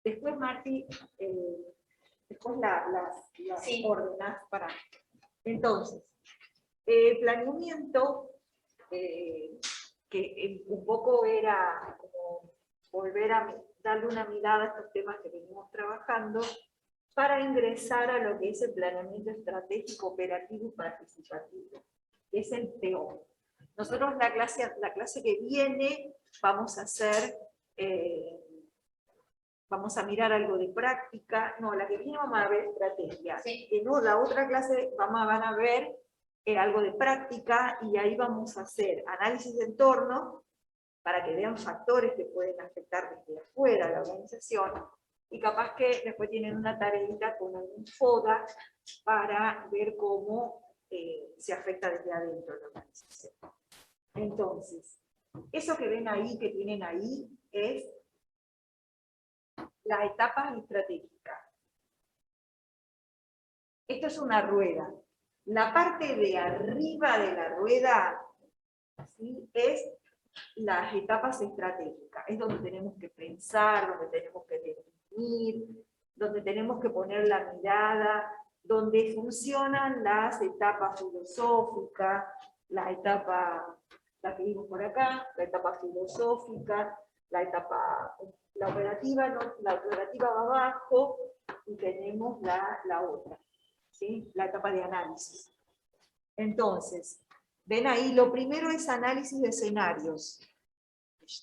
Después, Marti, después las Sí. ordenás para... Entonces, planeamiento, que un poco era como volver a darle una mirada a estos temas que venimos trabajando, para ingresar a lo que es el planeamiento estratégico, operativo y participativo, que es el PO. Nosotros la clase que viene vamos a hacer, vamos a mirar algo de práctica, no, la que viene vamos a ver estrategia, Sí. no, la otra clase van a ver algo de práctica, y ahí vamos a hacer análisis de entorno, para que vean factores que pueden afectar desde afuera a la organización, y capaz que después tienen una tareita con algún FODA para ver cómo se afecta desde adentro la organización. Entonces, eso que ven ahí, que tienen ahí, es las etapas estratégicas. Esto es una rueda. La parte de arriba de la rueda, ¿sí?, es las etapas estratégicas. Es donde tenemos que pensar, donde tenemos que definir, donde tenemos que poner la mirada, donde funcionan las etapas filosóficas, la etapa, la que vimos por acá, la etapa filosófica, la etapa, la operativa, ¿no? La operativa va abajo, y tenemos la otra, ¿sí?, la etapa de análisis. Entonces, ven ahí, lo primero es análisis de escenarios.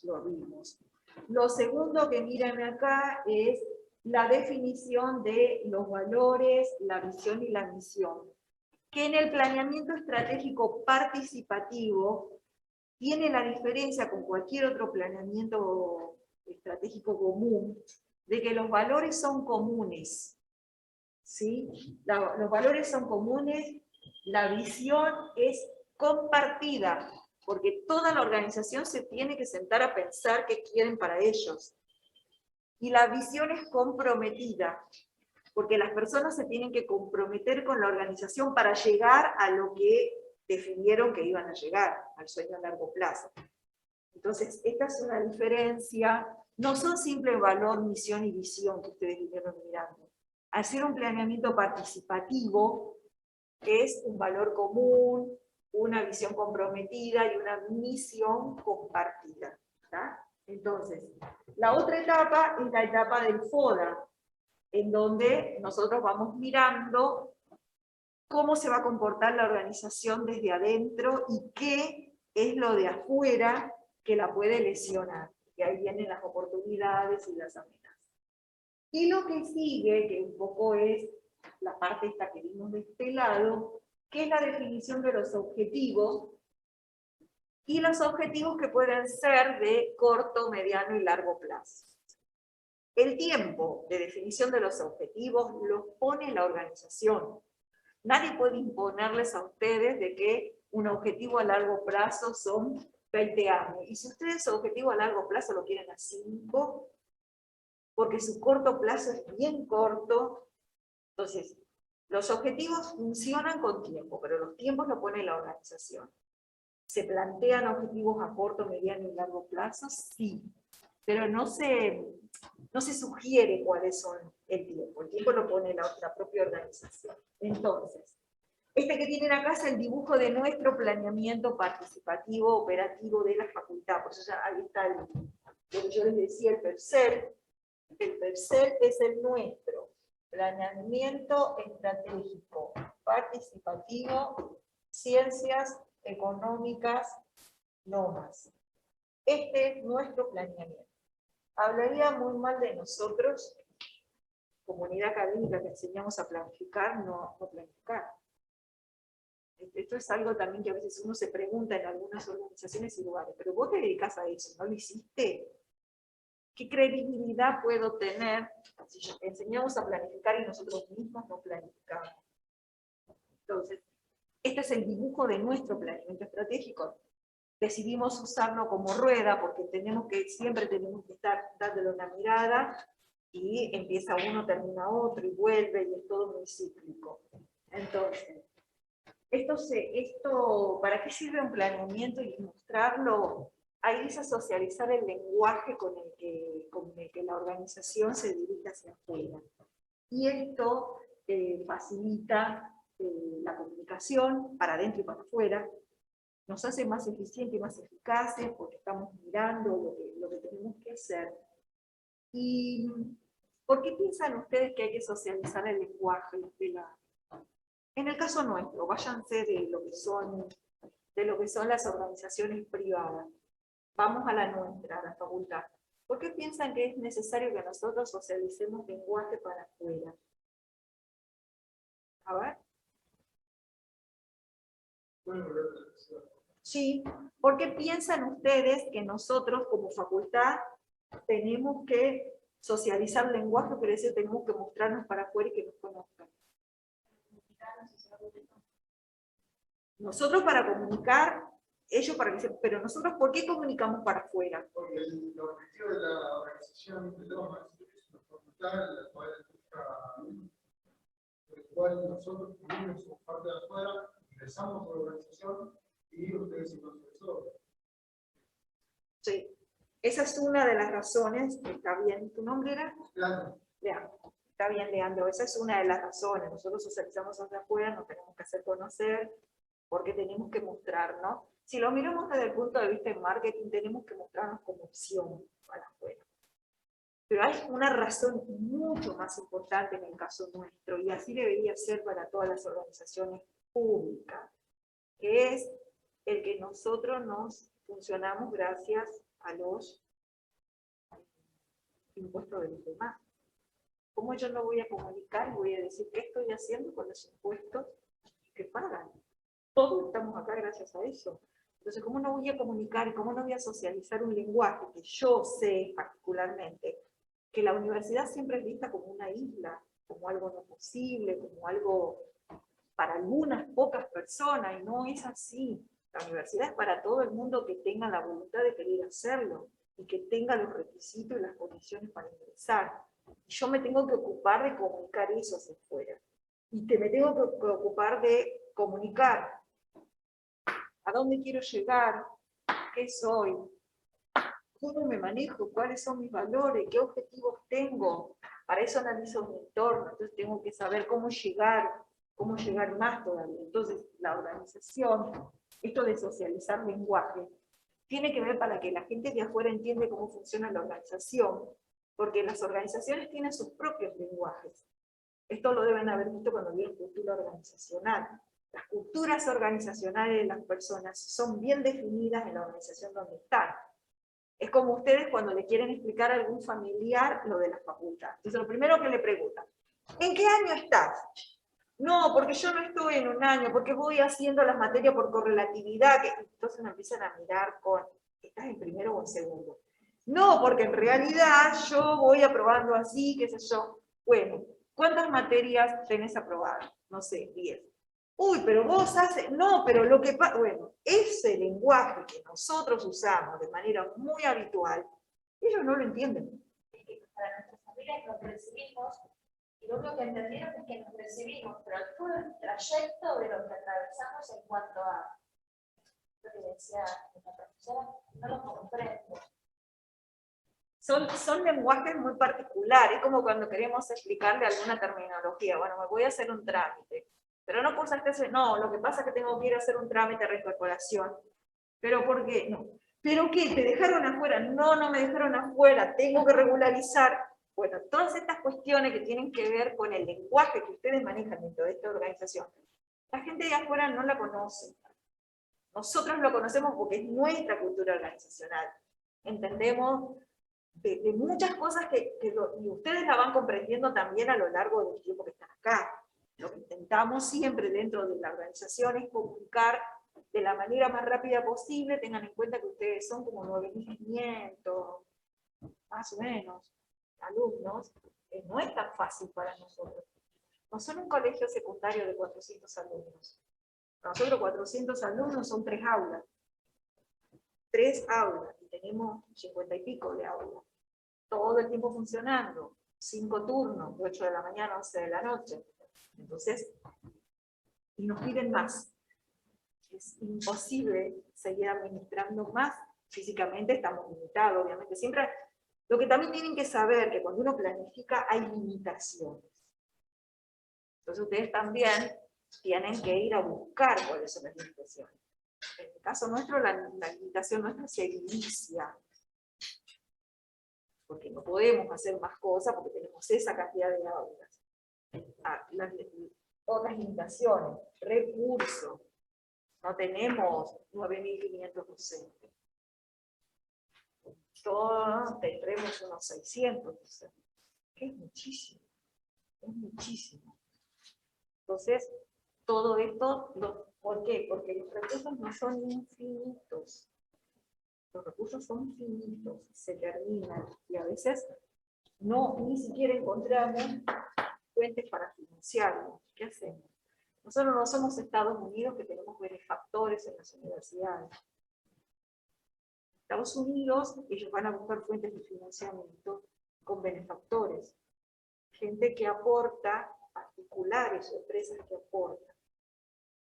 Lo vimos. Lo segundo que miren acá es la definición de los valores, la visión y la misión, que en el planeamiento estratégico participativo tiene la diferencia con cualquier otro planeamiento estratégico común, de que los valores son comunes, ¿sí? Los valores son comunes, la visión es compartida, porque toda la organización se tiene que sentar a pensar qué quieren para ellos. Y la visión es comprometida, porque las personas se tienen que comprometer con la organización para llegar a lo que definieron que iban a llegar, al sueño a largo plazo. Entonces, esta es una diferencia, no son simple valor, misión y visión que ustedes vinieron mirando. Hacer un planeamiento participativo es un valor común, una visión comprometida y una misión compartida, ¿tá? Entonces, la otra etapa es la etapa del FODA, en donde nosotros vamos mirando cómo se va a comportar la organización desde adentro y qué es lo de afuera que la puede lesionar. Y ahí vienen las oportunidades y las amenazas. Y lo que sigue, que un poco es la parte esta que vimos de este lado, que es la definición de los objetivos, y los objetivos que pueden ser de corto, mediano y largo plazo. El tiempo de definición de los objetivos los pone la organización. Nadie puede imponerles a ustedes de que un objetivo a largo plazo son 20 años. Y si ustedes su objetivo a largo plazo lo quieren a 5, porque su corto plazo es bien corto, entonces los objetivos funcionan con tiempo, pero los tiempos lo pone la organización. ¿Se plantean objetivos a corto, mediano y largo plazo? Sí, pero no se sugiere cuáles son el tiempo lo pone la propia organización. Entonces, este que tienen acá es el dibujo de nuestro planeamiento participativo operativo de la facultad, por eso ya ahí está lo que yo les decía, el PERCEL. El PERCEL es el nuestro, planeamiento estratégico, participativo, ciencias económicas, no más. Este es nuestro planeamiento. Hablaría muy mal de nosotros, comunidad académica, que enseñamos a planificar, no planificar. Esto es algo también que a veces uno se pregunta en algunas organizaciones y lugares, pero vos te dedicás a eso, ¿no lo hiciste? ¿Qué credibilidad puedo tener si enseñamos a planificar y nosotros mismos no planificamos? Entonces, este es el dibujo de nuestro planeamiento estratégico. Decidimos usarlo como rueda porque siempre tenemos que estar dándole una mirada y empieza uno, termina otro y vuelve y es todo muy cíclico. Entonces, ¿para qué sirve un planeamiento? Y mostrarlo ahí dice socializar el lenguaje con el que la organización se dirige hacia afuera. Y esto facilita la comunicación para adentro y para afuera, nos hace más eficientes y más eficaces porque estamos mirando lo que tenemos que hacer. ¿Y por qué piensan ustedes que hay que socializar el lenguaje? En el caso nuestro, váyanse de lo que son las organizaciones privadas. Vamos a la nuestra, a la facultad. ¿Por qué piensan que es necesario que nosotros socialicemos lenguaje para afuera? A ver. Sí, ¿por qué piensan ustedes que nosotros como facultad tenemos que socializar lenguaje, pero eso tenemos que mostrarnos para afuera y que nos conozcan? Nosotros para comunicar, ellos para que sepan, pero nosotros ¿por qué comunicamos para afuera? Porque el objetivo de la organización de Lomas es una facultad en la cual nosotros también somos parte de afuera, ingresamos a la organización y ustedes son los profesores. Sí, esa es una de las razones, está bien, ¿tu nombre era? Leandro. Leandro. Está bien, Leandro, esa es una de las razones. Nosotros socializamos hacia afuera, nos tenemos que hacer conocer, porque tenemos que mostrarnos. Si lo miramos desde el punto de vista de marketing, tenemos que mostrarnos como opción para afuera. Pero hay una razón mucho más importante en el caso nuestro, y así debería ser para todas las organizaciones públicas, que es el que nosotros nos funcionamos gracias a los impuestos de los demás. ¿Cómo yo no voy a comunicar y voy a decir qué estoy haciendo con los impuestos que pagan? Todos estamos acá gracias a eso. Entonces, ¿cómo no voy a comunicar y cómo no voy a socializar un lenguaje que yo sé particularmente que la universidad siempre es vista como una isla, como algo no posible, como algo para algunas pocas personas, y no es así. La universidad es para todo el mundo que tenga la voluntad de querer hacerlo y que tenga los requisitos y las condiciones para ingresar. Y yo me tengo que ocupar de comunicar eso hacia afuera. Y que me tengo que ocupar de comunicar a dónde quiero llegar, qué soy, cómo me manejo, cuáles son mis valores, qué objetivos tengo. Para eso analizo mi entorno, entonces tengo que saber cómo llegar más todavía. Entonces la organización, esto de socializar lenguaje, tiene que ver para que la gente de afuera entienda cómo funciona la organización, porque las organizaciones tienen sus propios lenguajes. Esto lo deben haber visto cuando vieron cultura organizacional. Las culturas organizacionales de las personas son bien definidas en la organización donde están. Es como ustedes cuando le quieren explicar a algún familiar lo de la facultad. Entonces lo primero que le preguntan, ¿en qué año estás? No, porque yo no estoy en un año, porque voy haciendo las materias por correlatividad. Entonces me empiezan a mirar con, ¿estás en primero o en segundo? No, porque en realidad yo voy aprobando así, qué sé yo. Bueno, ¿cuántas materias tenés aprobadas? No sé, 10. Uy, pero vos haces... No, pero lo que pasa... Bueno, ese lenguaje que nosotros usamos de manera muy habitual, ellos no lo entienden. Para nuestras familias nos recibimos, y lo único que entendieron es que nos recibimos, pero todo el trayecto de lo que atravesamos en cuanto a lo que decía la profesora, no lo comprendo. Son lenguajes muy particulares, como cuando queremos explicarle alguna terminología. Bueno, me voy a hacer un trámite, pero no cursaste ese, no, lo que pasa es que tengo que ir a hacer un trámite de reincorporación. ¿Pero por qué? No. ¿Pero qué? ¿Te dejaron afuera? No, no me dejaron afuera, tengo que regularizar. Bueno, todas estas cuestiones que tienen que ver con el lenguaje que ustedes manejan dentro de esta organización, la gente de afuera no la conoce. Nosotros lo conocemos porque es nuestra cultura organizacional. Entendemos de muchas cosas y ustedes la van comprendiendo también a lo largo del tiempo que están acá. Lo que intentamos siempre dentro de la organización es comunicar de la manera más rápida posible. Tengan en cuenta que ustedes son como 9.500, más o menos, alumnos. No es tan fácil para nosotros. No son un colegio secundario de 400 alumnos. Nosotros 400 alumnos son 3 aulas. 3 aulas, y tenemos 50 y pico de aulas. Todo el tiempo funcionando, 5 turnos, de 8 de la mañana a 11 de la noche. Entonces, y nos piden más. Es imposible seguir administrando más físicamente estamos limitados, obviamente. Siempre, lo que también tienen que saber, que cuando uno planifica hay limitaciones. Entonces ustedes también tienen que ir a buscar cuáles son las limitaciones. En el caso nuestro, la limitación nuestra se inicia. Porque no podemos hacer más cosas porque tenemos esa cantidad de aulas. Las otras limitaciones, recursos. No tenemos 9.500 docentes. Todos tendremos unos 600 docentes. Que es muchísimo. Es muchísimo. Entonces, todo esto, ¿por qué? Porque los recursos no son infinitos. Los recursos son finitos, se terminan, y a veces ni siquiera encontramos fuentes para financiarlo. ¿Qué hacemos? Nosotros no somos Estados Unidos, que tenemos benefactores en las universidades. Estados Unidos, ellos van a buscar fuentes de financiamiento con benefactores. Gente que aporta, particulares o empresas que aportan.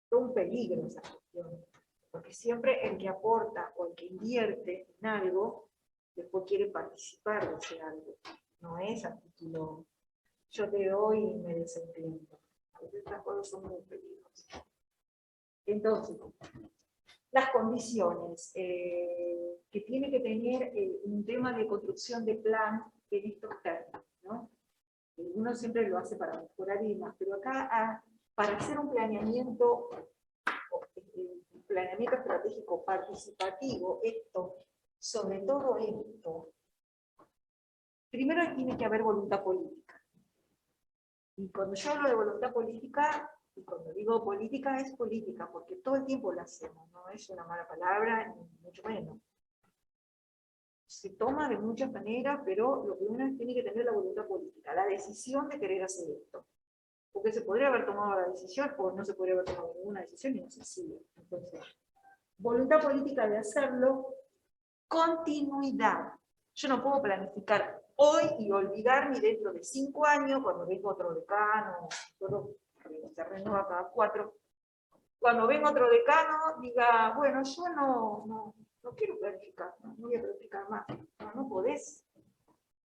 Es un peligro esa cuestión. Porque siempre el que aporta o el que invierte en algo, después quiere participar de ese algo. No es a título, yo te doy y me desentiendo. Estas cosas son muy peligrosas. Entonces, las condiciones que tiene que tener un tema de construcción de plan en estos términos, ¿no? Uno siempre lo hace para mejorar y demás, pero acá para hacer un planeamiento estratégico participativo, sobre todo esto, primero tiene que haber voluntad política. Y cuando yo hablo de voluntad política, y cuando digo política, es política, porque todo el tiempo la hacemos, no es una mala palabra, ni mucho menos. Se toma de muchas maneras, pero lo que uno tiene que tener la voluntad política, la decisión de querer hacer esto. Porque se podría haber tomado la decisión, o no se podría haber tomado ninguna decisión y no se sigue. Entonces, voluntad política de hacerlo, continuidad. Yo no puedo planificar hoy y olvidarme dentro de 5 años, cuando venga otro decano, se renueva cada 4, cuando venga otro decano, diga, bueno, yo no quiero planificar, no voy a planificar más. No podés.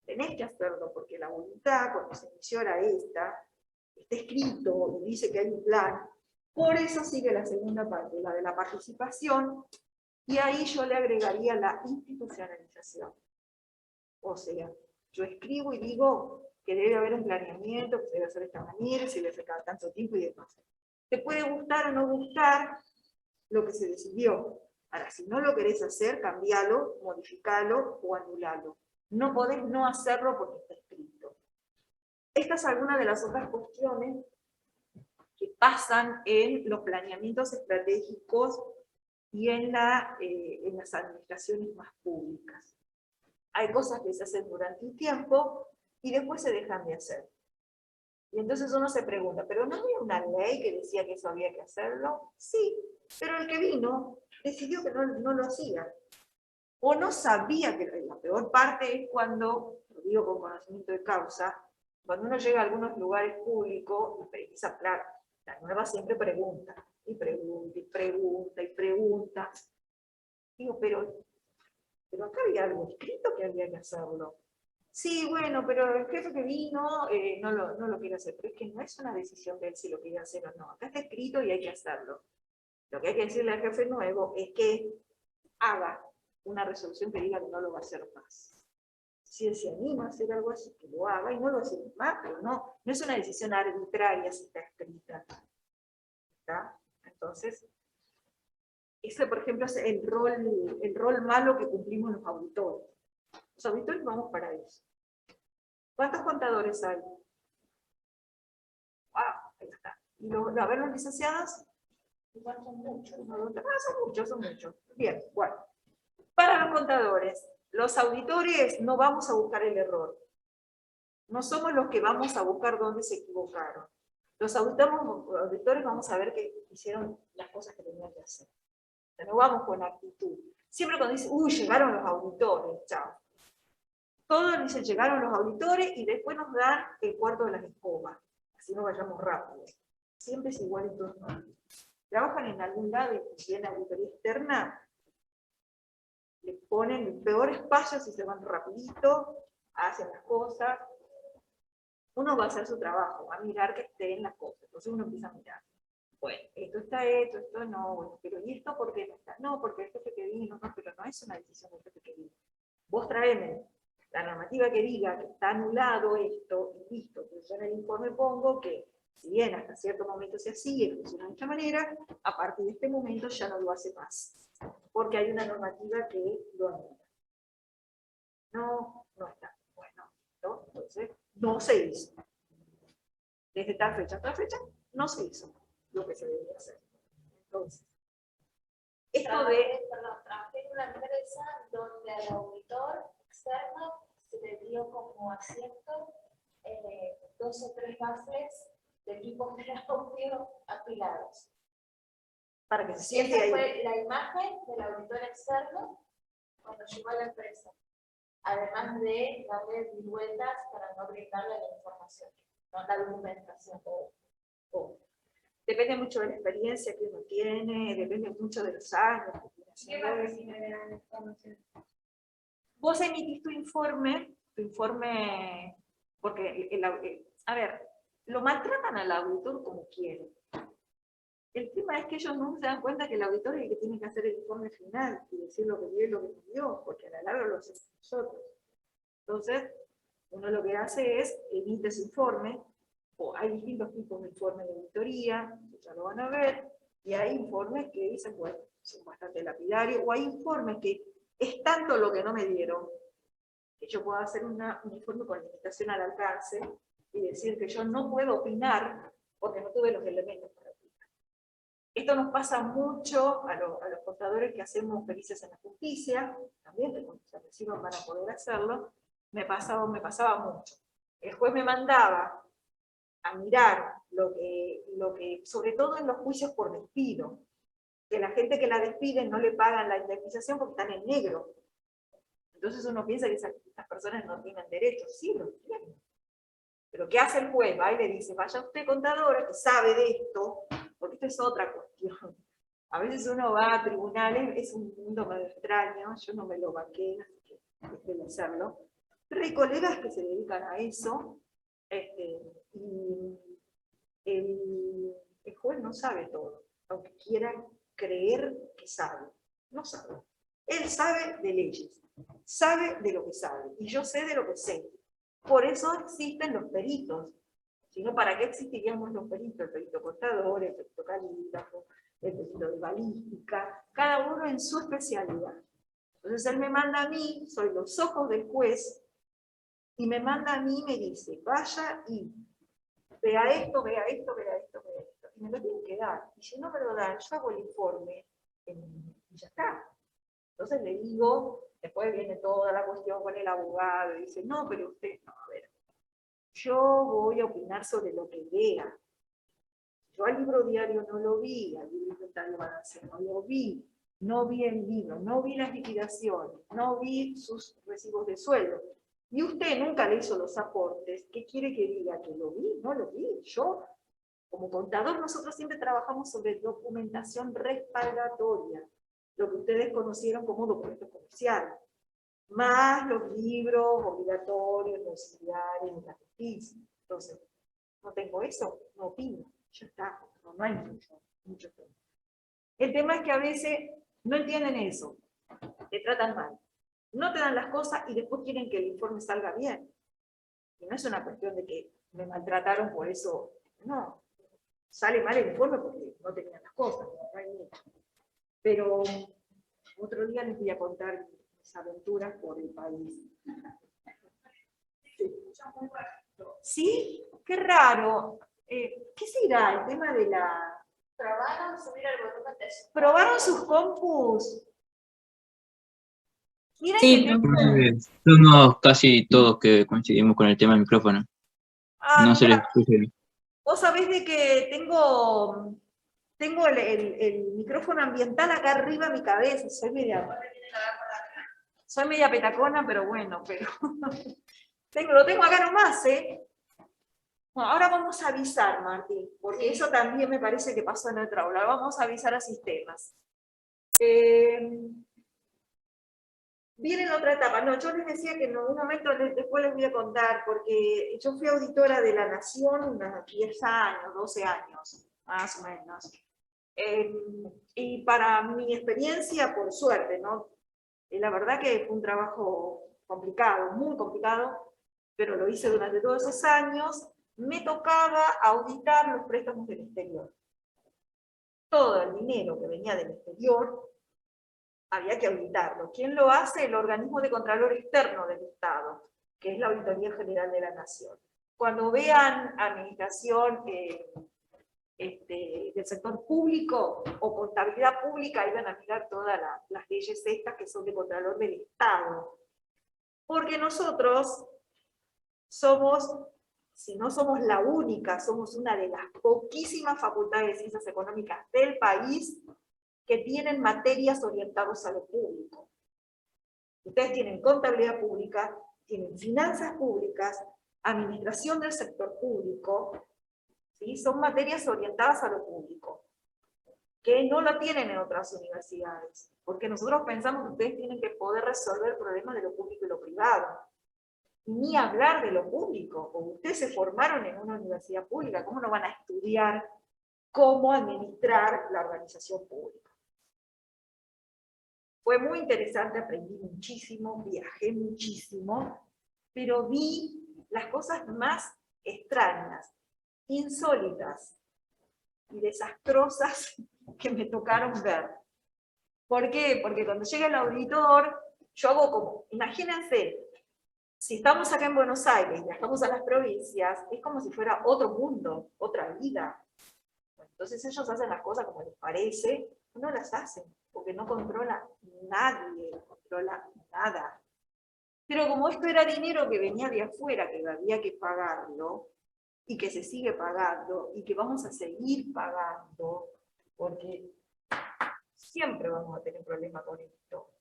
Tenés que hacerlo, porque la voluntad, cuando se inició era esta, está escrito y dice que hay un plan. Por eso sigue la segunda parte, la de la participación, y ahí yo le agregaría la institucionalización. O sea, yo escribo y digo que debe haber un planeamiento, que se debe hacer de esta manera, se debe hacer cada tanto tiempo y demás. Te puede gustar o no gustar lo que se decidió. Ahora, si no lo querés hacer, cambialo, modificalo o anulalo. No podés no hacerlo porque está escrito. Estas son algunas de las otras cuestiones que pasan en los planeamientos estratégicos y en las administraciones más públicas. Hay cosas que se hacen durante un tiempo y después se dejan de hacer. Y entonces uno se pregunta, ¿pero no había una ley que decía que eso había que hacerlo? Sí, pero el que vino decidió que no lo hacía. O no sabía que la peor parte es cuando, lo digo con conocimiento de causa, cuando uno llega a algunos lugares públicos y precisa, claro, la nueva siempre pregunta, y pregunta, y pregunta, y pregunta. Digo, pero acá había algo escrito que había que hacerlo. Sí, bueno, pero el jefe que vino no lo quiere hacer. Pero es que no es una decisión de él si lo quiere hacer o no. Acá está escrito y hay que hacerlo. Lo que hay que decirle al jefe nuevo es que haga una resolución que diga que no lo va a hacer más. Si él se anima a hacer algo así, que lo haga y no lo hace más, pero no es una decisión arbitraria si está escrita. ¿Está? Entonces, ese, por ejemplo, es el rol malo que cumplimos los auditores. Los auditores vamos para eso. ¿Cuántos contadores hay? Ah, ahí está. ¿Y a ver los licenciados? Igual son muchos. Son muchos. Bien, bueno. Para los contadores, los auditores no vamos a buscar el error. No somos los que vamos a buscar dónde se equivocaron. Los auditores vamos a ver que hicieron las cosas que tenían que hacer. O sea, no vamos con actitud. Siempre cuando dicen, uy, llegaron los auditores, chao. Todos dicen, llegaron los auditores y después nos dan el cuarto de las escobas. Así no vayamos rápido. Siempre es igual en todos lados. Trabajan en algún lado y en la auditoría externa. le ponen el peor espacio si se van rapidito, hacen las cosas. Uno va a hacer su trabajo, va a mirar que estén las cosas. Entonces uno empieza a mirar. Bueno, esto está hecho, esto no, bueno, pero ¿y esto por qué no está? No, porque el jefe que vino, no, pero no es una decisión del jefe que vino. Vos traeme la normativa que diga que está anulado esto, y listo. Entonces yo en el informe pongo que, si bien hasta cierto momento se hacía, funciona de esta manera, a partir de este momento ya no lo hace más. Porque hay una normativa que lo anula. No, no está. Bueno, ¿no? Entonces, no se hizo. Desde tal fecha a tal fecha, no se hizo lo que se debía hacer. Entonces, esto de... Trabajé en una empresa donde al auditor externo se le dio como asiento 2 o 3 bases de equipos de audio apilados. para que se Y siente esa ahí. fue la imagen del auditor externo cuando llegó a la empresa. Además de darle mil vueltas para no brindarle la información, no la documentación. Depende mucho de la experiencia que uno tiene, depende mucho de los años. ¿Qué más que si me dan información? Vos emitís tu informe, porque, a ver, lo maltratan al auditor como quieren. El tema es que ellos no se dan cuenta que el auditor es el que tiene que hacer el informe final y decir lo que vio y lo que no vio, porque a la larga lo hacemos nosotros. Entonces, uno lo que hace es emite ese informe, o hay distintos tipos de informes de auditoría, que ya lo van a ver, y hay informes que dicen, bueno, son bastante lapidarios, o hay informes que es tanto lo que no me dieron, que yo puedo hacer un informe con limitación al alcance, y decir que yo no puedo opinar porque no tuve los elementos para opinar. Esto nos pasa mucho a los contadores que hacemos pericias en la justicia, también que cuando se reciban van a poder hacerlo. Me pasaba mucho. El juez me mandaba a mirar lo que, sobre todo en los juicios por despido, que la gente que la despiden no le pagan la indemnización porque están en negro. Entonces uno piensa que esas personas no tienen derechos. Sí, lo tienen. Pero ¿qué hace el juez? Va y le dice, vaya usted contadora que sabe de esto, porque esto es otra cuestión. A veces uno va a tribunales, es un mundo medio extraño, yo no me lo banqué, así que debo hacerlo. Pero hay colegas que se dedican a eso, y el juez no sabe todo, aunque quiera creer que sabe. No sabe. Él sabe de leyes, sabe de lo que sabe, y yo sé de lo que sé. Por eso existen los peritos. Si no, ¿para qué existiríamos los peritos? El perito contador, el perito calígrafo, el perito de balística, cada uno en su especialidad. Entonces él me manda a mí, soy los ojos del juez, y me manda a mí y me dice, vaya y vea esto, vea esto, vea esto, vea esto. Y me lo tienen que dar. Y si no me lo dan, yo hago el informe y ya está. Entonces le digo, después viene toda la cuestión con el abogado y dice, no, pero usted, no, a ver, yo voy a opinar sobre lo que vea. Yo al libro diario no lo vi, al libro inventario balance no lo vi, no vi el libro, no vi las liquidaciones, no vi sus recibos de sueldo. Y usted nunca le hizo los aportes, ¿qué quiere que diga? ¿Que lo vi? No lo vi. Yo, como contador, nosotros siempre trabajamos sobre documentación respaldatoria, lo que ustedes conocieron como documento comercial, más los libros obligatorios, los diarios, la justicia. Entonces, no tengo eso, no opino, ya está, no hay mucho tema. El tema es que a veces no entienden eso, te tratan mal, no te dan las cosas y después quieren que el informe salga bien. Y no es una cuestión de que me maltrataron por eso, no, sale mal el informe porque no tenían las cosas, no hay mucho. Pero otro día les voy a contar mis aventuras por el país. ¿Sí? Qué raro. ¿Qué será el tema de la... ¿Probaron subir el volumen de su... ¿Probaron sus compus? ¿Quieren Sí, que te... somos casi todos que coincidimos con el tema del micrófono. Ah, No se les mira, escucha. vos sabés de que tengo el micrófono ambiental acá arriba de mi cabeza. Soy media petacona, pero bueno, pero lo tengo acá nomás, ¿eh? Bueno, ahora vamos a avisar, Martín, porque eso también me parece que pasó en otra aula. Vamos a avisar a sistemas. viene la otra etapa. No, yo les decía que en algún momento después les voy a contar, porque yo fui auditora de la Nación unos 10 años, 12 años, más o menos. Y para mi experiencia, por suerte, ¿no? La verdad que fue un trabajo complicado, muy complicado, pero lo hice durante todos esos años. Me tocaba auditar los préstamos del exterior. Todo el dinero que venía del exterior había que auditarlo. ¿Quién lo hace? El organismo de Contralor Externo del Estado, que es la Auditoría General de la Nación. Cuando vean administración del sector público o contabilidad pública, iban a mirar todas las leyes estas que son de Contralor del Estado. Porque nosotros somos, si no somos la única, somos una de las poquísimas facultades de ciencias económicas del país que tienen materias orientadas a lo público. Ustedes tienen contabilidad pública, tienen finanzas públicas, administración del sector público, ¿sí? Son materias orientadas a lo público, que no lo tienen en otras universidades, porque nosotros pensamos que ustedes tienen que poder resolver problemas de lo público y lo privado. Ni hablar de lo público, porque ustedes se formaron en una universidad pública, ¿cómo no van a estudiar cómo administrar la organización pública? Fue muy interesante, aprendí muchísimo, viajé muchísimo, pero vi las cosas más extrañas, insólitas y desastrosas que me tocaron ver. ¿Por qué? Porque cuando llega el auditor, yo hago como, imagínense, si estamos acá en Buenos Aires y viajamos a las provincias, es como si fuera otro mundo, otra vida. Entonces ellos hacen las cosas como les parece, no las hacen, porque no controla nadie, no controla nada. Pero como esto era dinero que venía de afuera, que había que pagarlo, y que se sigue pagando, y que vamos a seguir pagando, porque siempre vamos a tener problemas con esto.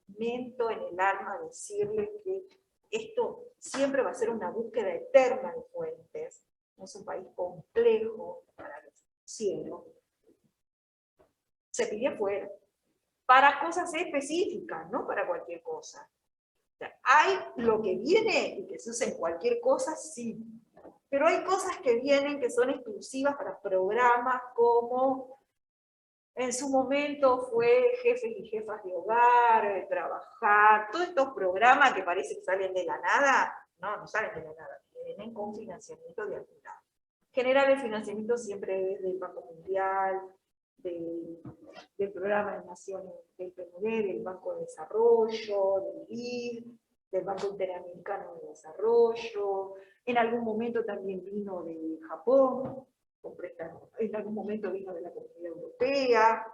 Lamento en el alma decirles que esto siempre va a ser una búsqueda eterna de fuentes. Es un país complejo para los cielos. Se pide afuera, para cosas específicas, no para cualquier cosa. O sea, hay lo que viene y que se usa en cualquier cosa, sí. Pero hay cosas que vienen que son exclusivas para programas como en su momento fue jefes y jefas de hogar, trabajar, todos estos programas que parece que salen de la nada, no salen de la nada, vienen con financiamiento de algún lado. Generar el financiamiento siempre es del Banco Mundial, del Programa de Naciones del PNUD, del Banco de Desarrollo, del BID, del Banco Interamericano de Desarrollo, en algún momento también vino de Japón, en algún momento vino de la Comunidad Europea.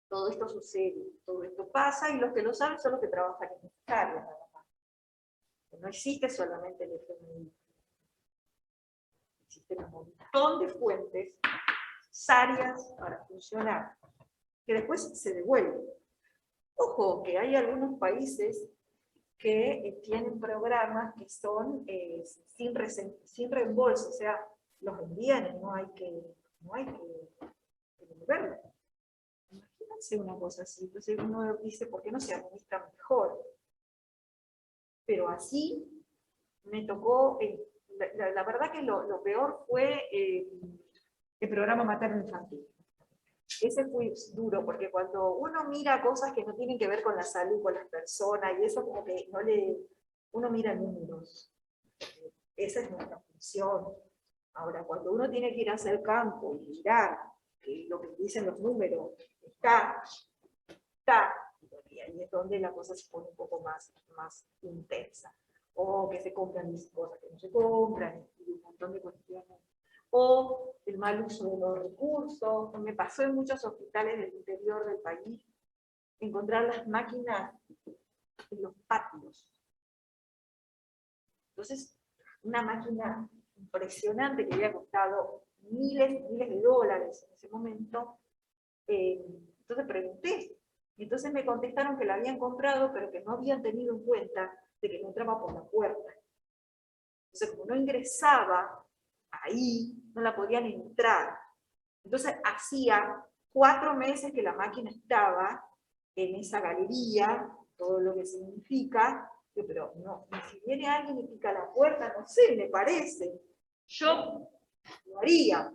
Todo esto sucede, todo esto pasa, y los que lo saben son los que trabajan en esta área, nada más. No existe solamente el FMI. Existen un montón de fuentes necesarias para funcionar, que después se devuelven. Ojo, que hay algunos países que tienen programas que son sin reembolso, o sea, los envían y no hay que devolverlo. Imagínense una cosa así, entonces uno dice, ¿por qué no se administra mejor? Pero así me tocó, la verdad que lo peor fue el programa materno-infantil. Ese fue duro, porque cuando uno mira cosas que no tienen que ver con la salud, con las personas, y eso como que uno mira números. Esa es nuestra función. Ahora, cuando uno tiene que ir hacia el campo y mirar que lo que dicen los números está, y ahí es donde la cosa se pone un poco más intensa. O que se compran cosas que no se compran, y un montón de cuestiones. O el mal uso de los recursos. Me pasó en muchos hospitales del interior del país encontrar las máquinas en los patios. Entonces, una máquina impresionante que había costado miles de dólares en ese momento. Entonces pregunté, y entonces me contestaron que la habían comprado, pero que no habían tenido en cuenta de que no entraba por la puerta. Entonces, como no ingresaba ahí, no la podían entrar. Entonces, hacía 4 meses que la máquina estaba en esa galería, todo lo que significa, pero no, y si viene alguien y pica la puerta, no sé, me parece, yo lo haría.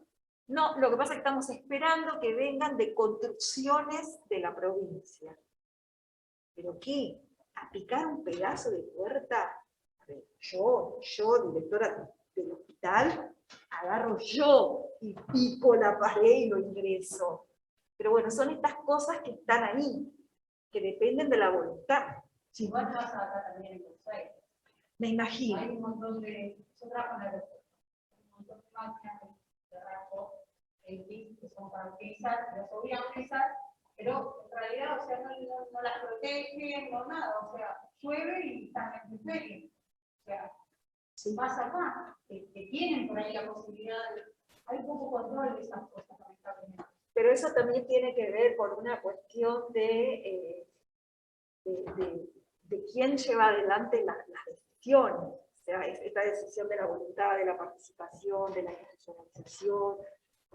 No, lo que pasa es que estamos esperando que vengan de construcciones de la provincia. ¿Pero qué? ¿A picar un pedazo de puerta? A ver, yo, directora del hospital, agarro yo y pico la pared y lo ingreso. Pero bueno, son estas cosas que están ahí, que dependen de la voluntad. Sí. Igual te vas a adaptar también en Buenos Aires. Me imagino. Hay un montón de, yo trabajo en aeropuerto, hay un montón de máquinas de rayo, que son para utilizar, las obvian utilizar, pero en realidad, o sea, no las protegen, no nada, o sea, llueve y están en el feria. O sea, Sí. más acá, que tienen por ahí la posibilidad de, hay poco control de esas cosas, lamentablemente. Pero eso también tiene que ver por una cuestión de quién lleva adelante las decisiones. O sea, esta decisión de la voluntad, de la participación, de la institucionalización,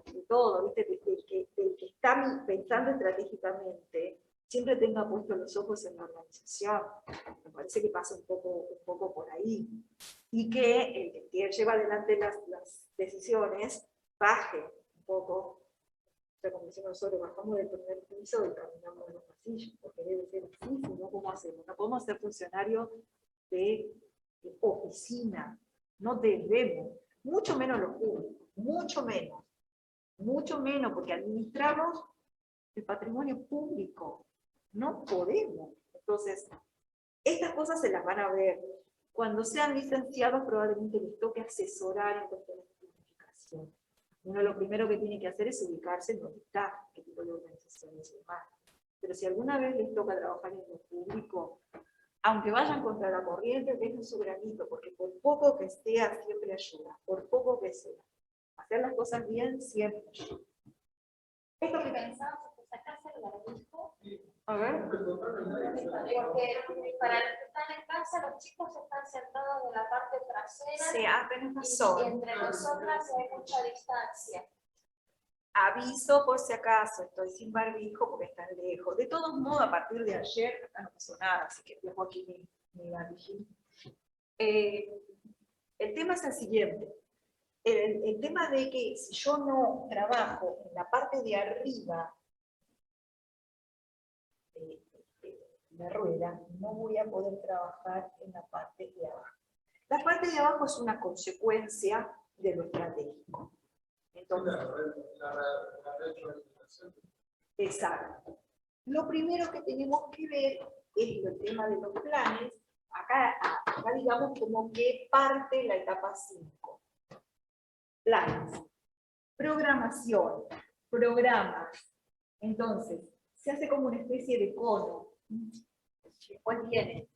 de todo, ¿viste? Del que está pensando estratégicamente, siempre tenga puestos los ojos en la organización. Me parece que pasa un poco por ahí. Y que el que lleva adelante las decisiones baje un poco. O sea, como decimos nosotros, bajamos del primer piso y caminamos en los pasillos, porque debe ser así, si no, ¿cómo hacemos? No podemos ser funcionarios de oficina, no debemos, mucho menos los públicos, mucho menos, porque administramos el patrimonio público, no podemos. Entonces, estas cosas se las van a ver. Cuando sean licenciados, probablemente les toque asesorar en cuestiones de planificación. Uno lo primero que tiene que hacer es ubicarse en dónde está, qué tipo de organizaciones y demás. Pero si alguna vez les toca trabajar en lo público, aunque vayan contra la corriente, dejen su granito, porque por poco que sea, siempre ayuda, por poco que sea. Hacer las cosas bien siempre ayuda. Esto que pensamos es sacarse el barbijo, A ver. porque para los que están en casa, los chicos están sentados en la parte trasera Sí, tenés y razón. entre nosotras hay mucha distancia. Aviso por si acaso, estoy sin barbijo porque están lejos. De todos modos, a partir de ayer acá no pasó nada, así que dejo aquí mi barbijo. El tema es el siguiente. El tema de que si yo no trabajo en la parte de arriba de la rueda, no voy a poder trabajar en la parte de abajo. La parte de abajo es una consecuencia de lo estratégico. Entonces, La retroalimentación. exacto. Lo primero que tenemos que ver es el tema de los planes. Acá digamos como que parte la etapa 5. Planes, programación, programas. Entonces, se hace como una especie de cono. Después viene,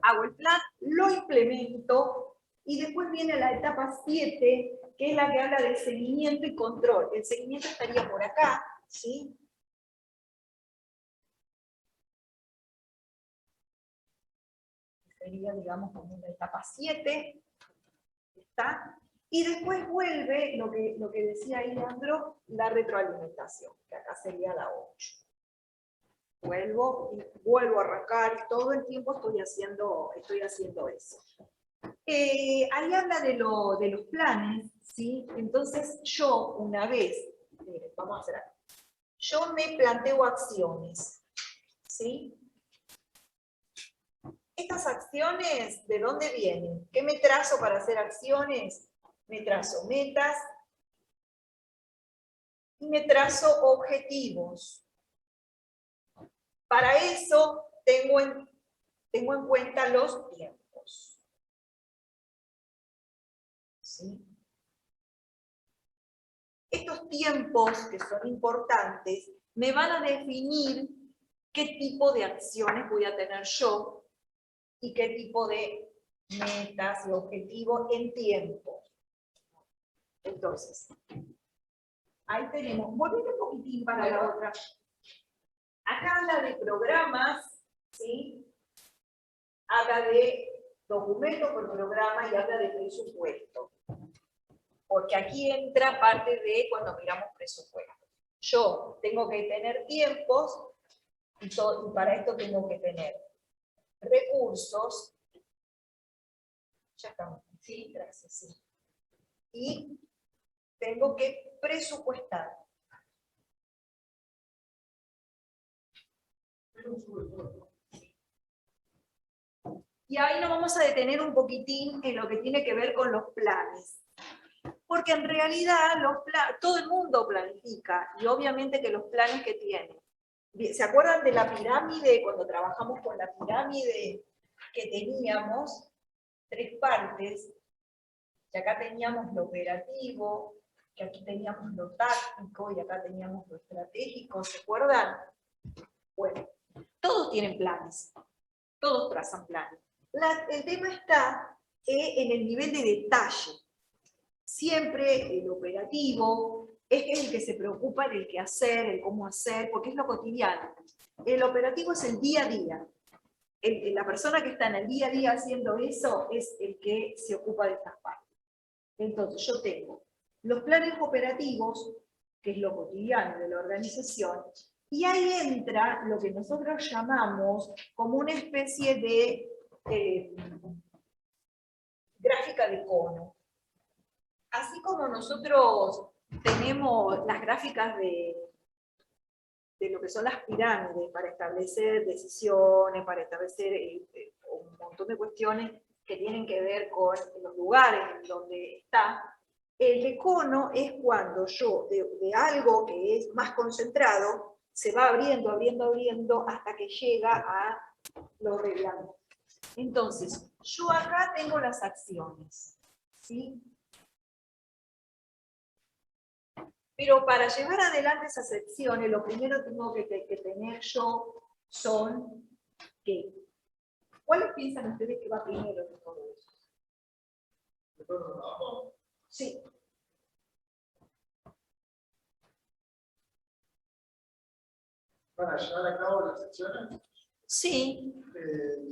hago el plan, lo implemento, y después viene la etapa 7, que es la que habla de seguimiento y control. El seguimiento estaría por acá, ¿sí? Sería, digamos, como la etapa 7, ¿está? Y después vuelve, lo que decía ahí Leandro, la retroalimentación, que acá sería la 8. Vuelvo a arrancar, y todo el tiempo estoy haciendo eso. Ahí habla de los planes, ¿sí? Entonces yo una vez, miren, vamos a hacer acá. Yo me planteo acciones, ¿sí? Estas acciones, ¿de dónde vienen? ¿Qué me trazo para hacer acciones? Me trazo metas y me trazo objetivos. Para eso tengo en cuenta los tiempos. ¿Sí? Estos tiempos, que son importantes, me van a definir qué tipo de acciones voy a tener yo y qué tipo de metas y objetivos en tiempo. Entonces, ahí tenemos, volviendo un poquitín para la otra. Acá habla de programas, ¿sí? Habla de documento por programa y habla de presupuesto. Porque aquí entra parte de cuando miramos presupuesto. Yo tengo que tener tiempos Y para esto tengo que tener recursos. Ya estamos. Sí, gracias. Sí. Y tengo que presupuestar. Y ahí nos vamos a detener un poquitín en lo que tiene que ver con los planes. Porque en realidad todo el mundo planifica, y obviamente que los planes que tiene. ¿Se acuerdan de la pirámide? Cuando trabajamos con la pirámide que teníamos 3 partes, que acá teníamos lo operativo, que aquí teníamos lo táctico, y acá teníamos lo estratégico, ¿se acuerdan? Bueno, todos tienen planes, todos trazan planes. El tema está en el nivel de detalle. Siempre el operativo es el que se preocupa del qué hacer, el cómo hacer, porque es lo cotidiano. El operativo es el día a día. La persona que está en el día a día haciendo eso es el que se ocupa de estas partes. Entonces yo tengo los planes operativos, que es lo cotidiano de la organización, y ahí entra lo que nosotros llamamos como una especie de gráfica de cono. Así como nosotros tenemos las gráficas de lo que son las pirámides para establecer decisiones, para establecer un montón de cuestiones que tienen que ver con los lugares en donde está. El de cono es cuando yo, de algo que es más concentrado, se va abriendo, abriendo, abriendo, hasta que llega a los reglamentos. Entonces, yo acá tengo las acciones, ¿sí? Pero para llevar adelante esas acciones, lo primero que tengo que tener yo son, ¿qué? ¿Cuáles piensan ustedes que va primero de todo eso? Sí. Para llevar a cabo las acciones, Sí.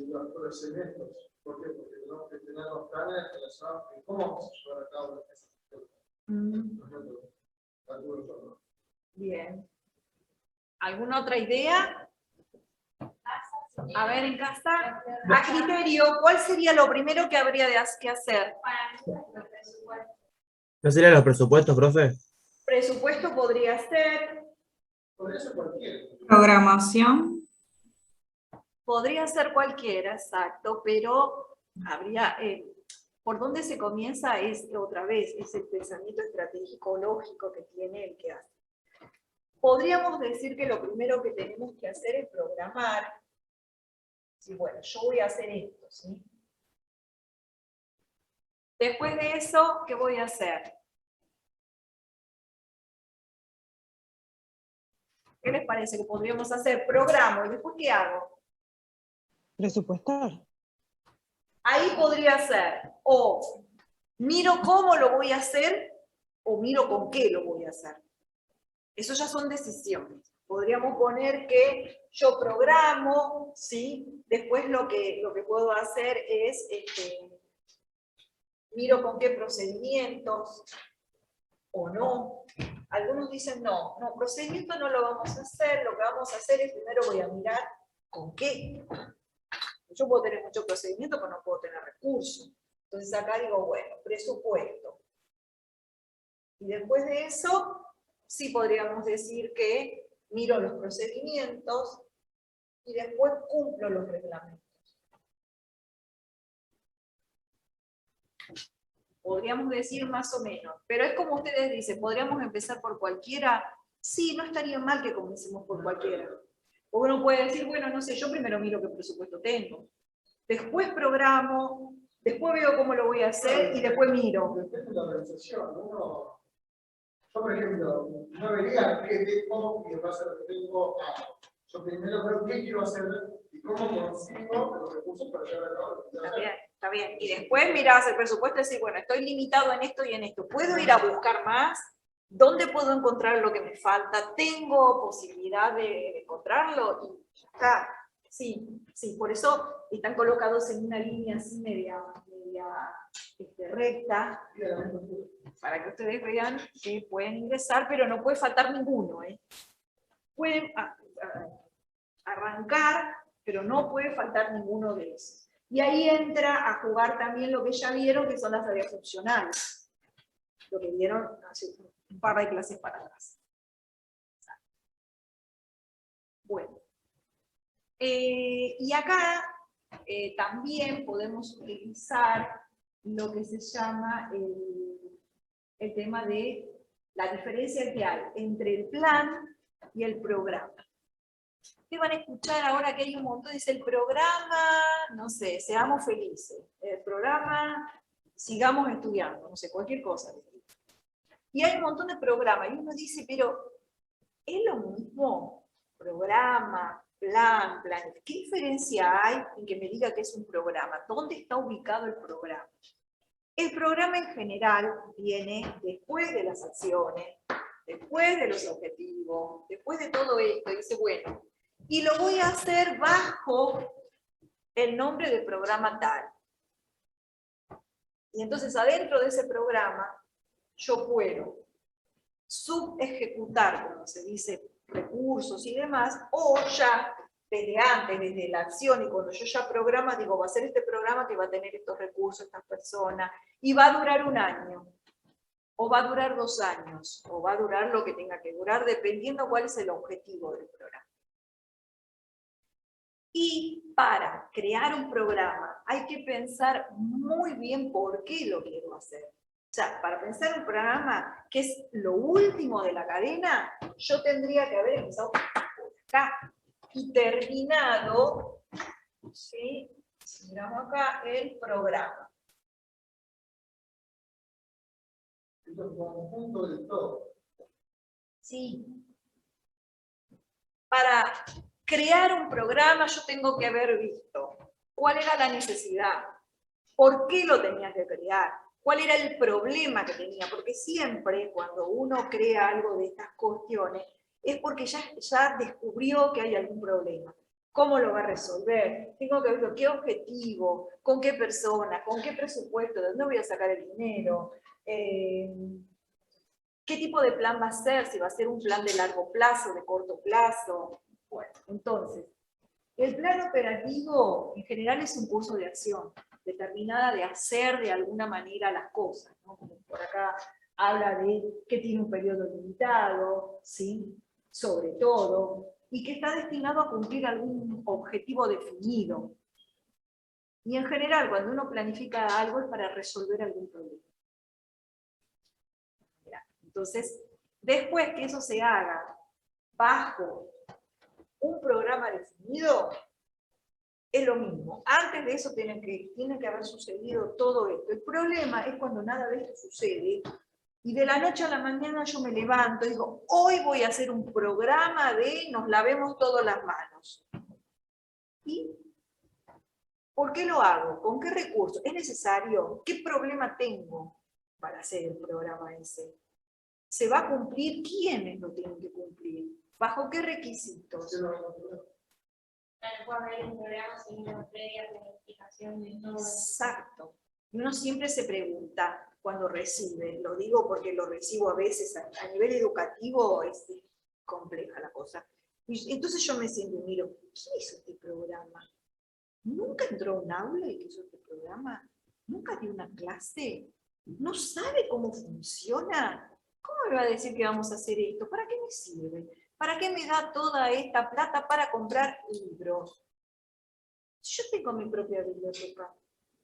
los procedimientos. ¿Por qué? Porque tenemos que tener los planes relacionados con cómo vamos a llevar a cabo las acciones. Bien. ¿Alguna otra idea? A ver, en casa. A criterio, ¿cuál sería lo primero que habría que hacer? ¿No serían los presupuestos, profe? Presupuesto podría ser. Podría ser cualquiera. Programación. Podría ser cualquiera, exacto, pero habría. ¿Por dónde se comienza? Es otra vez, es el pensamiento estratégico lógico que tiene el que hace. Podríamos decir que lo primero que tenemos que hacer es programar. Sí, bueno, yo voy a hacer esto, ¿sí? Después de eso, ¿qué voy a hacer? ¿Qué les parece que podríamos hacer? Programo, ¿y después qué hago? Presupuestar. Ahí podría ser, o miro cómo lo voy a hacer, o miro con qué lo voy a hacer. Eso ya son decisiones. Podríamos poner que yo programo, ¿sí? Después lo que puedo hacer es, miro con qué procedimientos, o no. Algunos dicen, no, procedimiento no lo vamos a hacer, lo que vamos a hacer es primero voy a mirar con qué. Yo puedo tener mucho procedimiento, pero no puedo tener recursos. Entonces acá digo, bueno, presupuesto. Y después de eso, sí podríamos decir que miro los procedimientos y después cumplo los reglamentos. Podríamos decir más o menos, pero es como ustedes dicen, ¿podríamos empezar por cualquiera? Sí, no estaría mal que comencemos por cualquiera. O uno puede decir, bueno, no sé, yo primero miro qué presupuesto tengo, después programo, después veo cómo lo voy a hacer y después miro. Depende de la organización. Yo, por ejemplo, no vería qué tengo y en base a lo que tengo. Yo primero veo qué quiero hacer y cómo consigo los recursos para llevar a cabo lo que quiero hacer. Está bien. Y después mirás el presupuesto y decís, bueno, estoy limitado en esto y en esto. ¿Puedo ir a buscar más? ¿Dónde puedo encontrar lo que me falta? ¿Tengo posibilidad de encontrarlo? Y ya está. Sí, por eso están colocados en una línea así media recta, para que ustedes vean que pueden ingresar, pero no puede faltar ninguno. Pueden, arrancar, pero no puede faltar ninguno de esos. Y ahí entra a jugar también lo que ya vieron, que son las tareas funcionales. Lo que vieron hace un par de clases para atrás. Bueno. Y acá también podemos utilizar lo que se llama el tema de la diferencia que hay entre el plan y el programa. Ustedes van a escuchar ahora que hay un montón, dice el programa, no sé, seamos felices, el programa, sigamos estudiando, no sé, cualquier cosa. Y hay un montón de programas, y uno dice, pero ¿es lo mismo? Programa, plan. ¿Qué diferencia hay en que me diga que es un programa? ¿Dónde está ubicado el programa? El programa en general viene después de las acciones, después de los objetivos, después de todo esto, dice, bueno, y lo voy a hacer bajo el nombre de programa tal. Y entonces adentro de ese programa yo puedo subejecutar, como se dice, recursos y demás, o ya desde antes, desde la acción, y cuando yo ya programa, digo, va a ser este programa que va a tener estos recursos, estas personas, y va a durar 1 año, o va a durar 2 años, o va a durar lo que tenga que durar, dependiendo cuál es el objetivo del programa. Y para crear un programa hay que pensar muy bien por qué lo quiero hacer. O sea, para pensar un programa que es lo último de la cadena, yo tendría que haber empezado por acá y terminado, ¿sí? Si miramos acá, el programa. Esto es como punto del todo. Sí. Para crear un programa yo tengo que haber visto cuál era la necesidad, por qué lo tenía que crear, cuál era el problema que tenía, porque siempre cuando uno crea algo de estas cuestiones es porque ya descubrió que hay algún problema. ¿Cómo lo va a resolver? Tengo que ver qué objetivo, con qué persona, con qué presupuesto, de dónde voy a sacar el dinero, qué tipo de plan va a ser, si va a ser un plan de largo plazo, de corto plazo. Bueno, entonces, el plan operativo en general es un curso de acción, determinada de hacer de alguna manera las cosas, ¿no? Como por acá habla de que tiene un periodo limitado, ¿sí? Sobre todo, y que está destinado a cumplir algún objetivo definido. Y en general, cuando uno planifica algo es para resolver algún problema. Entonces, después que eso se haga bajo un programa definido, es lo mismo. Antes de eso tiene que haber sucedido todo esto. El problema es cuando nada de esto sucede y de la noche a la mañana yo me levanto y digo, hoy voy a hacer un programa de nos lavemos todas las manos. ¿Y por qué lo hago? ¿Con qué recursos? ¿Es necesario? ¿Qué problema tengo para hacer el programa ese? ¿Se va a cumplir? ¿Quiénes lo tienen que cumplir? ¿Bajo qué requisitos? Claro, puede haber un programa sin una previa planificación de todo. Exacto. Y uno siempre se pregunta cuando recibe, lo digo porque lo recibo a veces a nivel educativo, es compleja la cosa. Y entonces yo me siento y miro, ¿quién hizo este programa? ¿Nunca entró a un aula y hizo este programa? ¿Nunca dio una clase? ¿No sabe cómo funciona? ¿Cómo me va a decir que vamos a hacer esto? ¿Para qué me sirve? ¿Para qué me da toda esta plata para comprar libros? Yo tengo mi propia biblioteca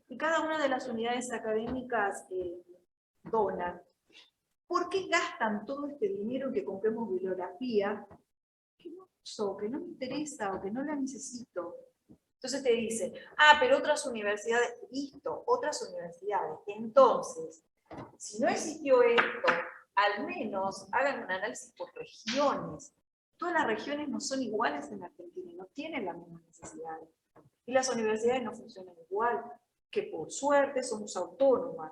y cada una de las unidades académicas donan. ¿Por qué gastan todo este dinero en que compremos bibliografía que no uso, que no me interesa o que no la necesito? Entonces te dicen, pero otras universidades, listo, otras universidades. Entonces, si no existió esto, al menos hagan un análisis por regiones. Todas las regiones no son iguales en Argentina, no tienen las mismas necesidades. Y las universidades no funcionan igual, que por suerte somos autónomas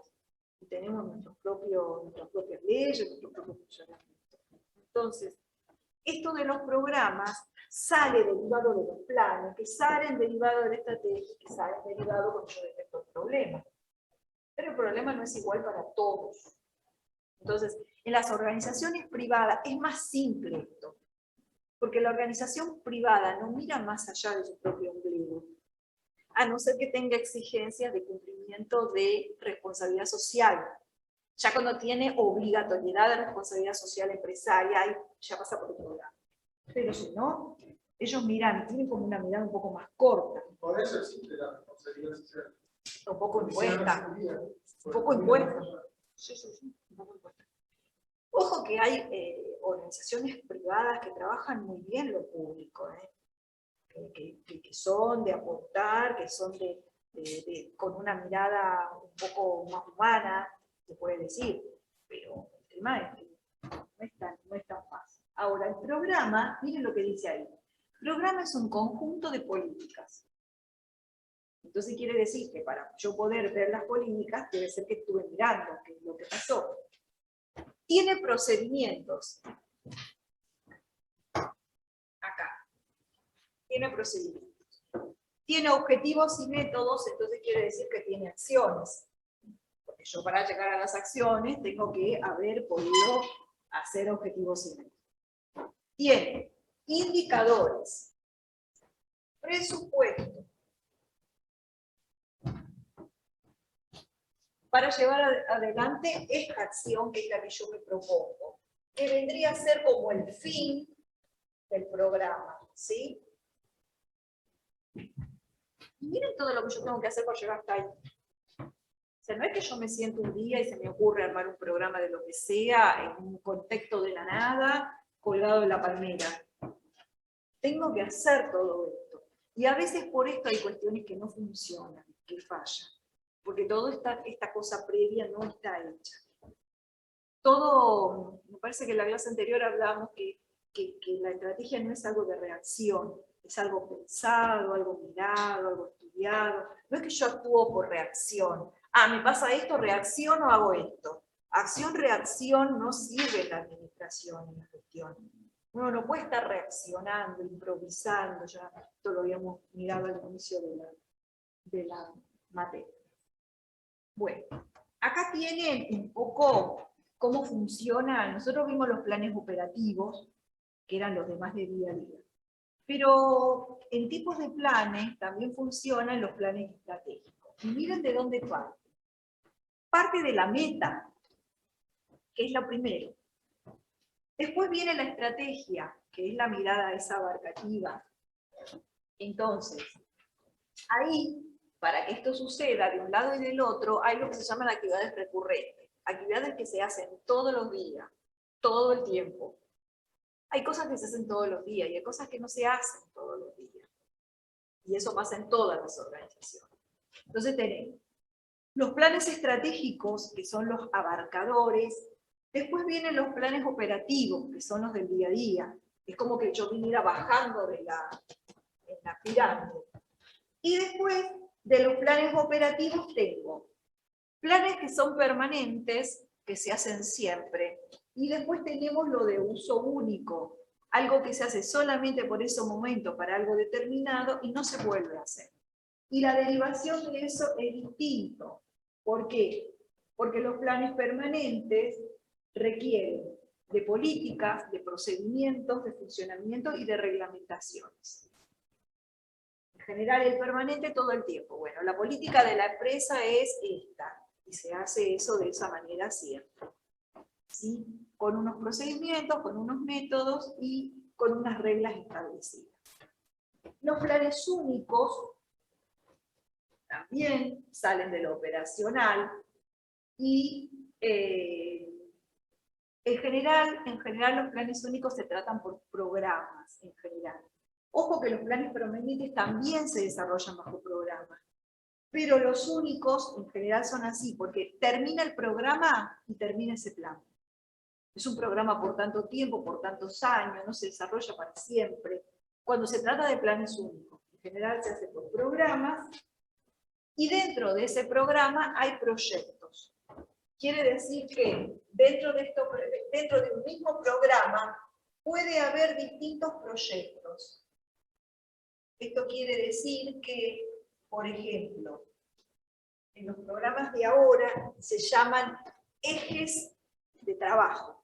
y tenemos nuestras propias leyes, nuestro propio funcionamiento. Entonces, esto de los programas sale derivado de los planes, que salen derivados de la estrategia, que salen derivados cuando yo detecto el problema. Pero el problema no es igual para todos. Entonces, en las organizaciones privadas es más simple esto. Porque la organización privada no mira más allá de su propio ombligo, a no ser que tenga exigencias de cumplimiento de responsabilidad social. Ya cuando tiene obligatoriedad de responsabilidad social empresaria, ahí ya pasa por otro lado. Pero si no, ellos miran, tienen como una mirada un poco más corta, Por eso existe la responsabilidad social. un poco impuesta. Un poco impuesta. Sí, sí, sí, un poco impuesta. Ojo que hay organizaciones privadas que trabajan muy bien lo público, que son de aportar, que son con una mirada un poco más humana, se puede decir, pero el tema es que no es tan fácil. Ahora, el programa, miren lo que dice ahí. El programa es un conjunto de políticas. Entonces quiere decir que para yo poder ver las políticas, debe ser que estuve mirando qué es lo que pasó. Tiene procedimientos. Acá. Tiene procedimientos. Tiene objetivos y métodos, entonces quiere decir que tiene acciones. Porque yo para llegar a las acciones tengo que haber podido hacer objetivos y métodos. Tiene indicadores, presupuesto, para llevar adelante esta acción que es la que yo me propongo, que vendría a ser como el fin del programa, ¿sí? Y miren todo lo que yo tengo que hacer para llegar hasta ahí. O sea, no es que yo me siento un día y se me ocurre armar un programa de lo que sea, en un contexto de la nada, colgado en la palmera. Tengo que hacer todo esto. Y a veces por esto hay cuestiones que no funcionan, que fallan. Porque toda esta cosa previa no está hecha. Todo, me parece que en la clase anterior hablábamos que la estrategia no es algo de reacción, es algo pensado, algo mirado, algo estudiado. No es que yo actúo por reacción. Me pasa esto, reacciono, hago esto. Acción-reacción no sirve en la administración, en la gestión. Uno no puede estar reaccionando, improvisando, ya esto lo habíamos mirado al inicio de la materia. Bueno, acá tienen un poco cómo funciona. Nosotros vimos los planes operativos, que eran los demás de día a día. Pero en tipos de planes también funcionan los planes estratégicos. Y miren de dónde parte. Parte de la meta, que es lo primero. Después viene la estrategia, que es la mirada esa abarcativa. Entonces, ahí, para que esto suceda de un lado y del otro, hay lo que se llaman actividades recurrentes. Actividades que se hacen todos los días, todo el tiempo. Hay cosas que se hacen todos los días y hay cosas que no se hacen todos los días. Y eso pasa en todas las organizaciones. Entonces tenemos los planes estratégicos, que son los abarcadores. Después vienen los planes operativos, que son los del día a día. Es como que yo viniera bajando en la pirámide. Y después de los planes operativos tengo planes que son permanentes, que se hacen siempre. Y después tenemos lo de uso único, algo que se hace solamente por ese momento para algo determinado y no se vuelve a hacer. Y la derivación de eso es distinto. ¿Por qué? Porque los planes permanentes requieren de políticas, de procedimientos, de funcionamiento y de reglamentaciones. En general el permanente todo el tiempo. Bueno, la política de la empresa es esta, y se hace eso de esa manera siempre. ¿Sí? Con unos procedimientos, con unos métodos y con unas reglas establecidas. Los planes únicos también salen de lo operacional y en general los planes únicos se tratan por programas en general. Ojo que los planes permanentes también se desarrollan bajo programas, pero los únicos en general son así, porque termina el programa y termina ese plan. Es un programa por tanto tiempo, por tantos años, no se desarrolla para siempre. Cuando se trata de planes únicos, en general se hace por programas, y dentro de ese programa hay proyectos. Quiere decir que dentro de un mismo programa puede haber distintos proyectos. Esto quiere decir que, por ejemplo, en los programas de ahora se llaman ejes de trabajo.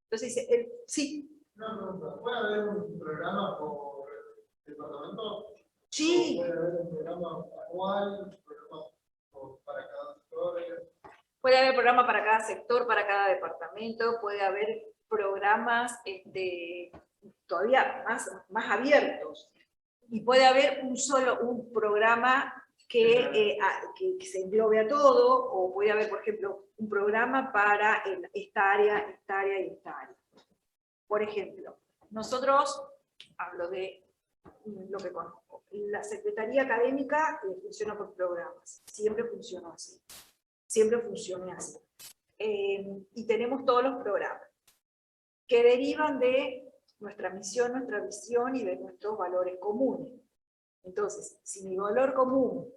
Entonces dice, sí, Una pregunta, ¿puede haber un programa por departamento? Sí, ¿Puede haber un programa anual, un programa para cada sector? puede haber programa para cada sector, para cada departamento, puede haber programas todavía más abiertos. Y puede haber un programa que se englobe a todo, o puede haber, por ejemplo, un programa para esta área y esta área. Por ejemplo, nosotros, hablo de lo que conozco, la Secretaría Académica funciona por programas, siempre funcionó así, siempre funcionó así. Y tenemos todos los programas que derivan de nuestra misión, nuestra visión y de nuestros valores comunes. Entonces, si mi valor común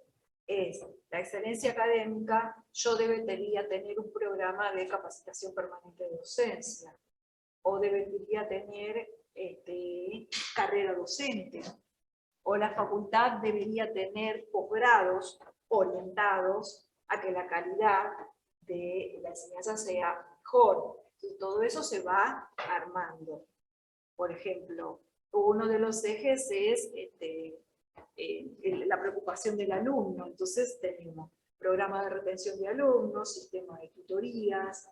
es la excelencia académica, yo debería tener un programa de capacitación permanente de docencia, o debería tener carrera docente, o la facultad debería tener posgrados orientados a que la calidad de la enseñanza sea mejor. Y todo eso se va armando. Por ejemplo, uno de los ejes es la preocupación del alumno. Entonces tenemos programa de retención de alumnos, sistema de tutorías,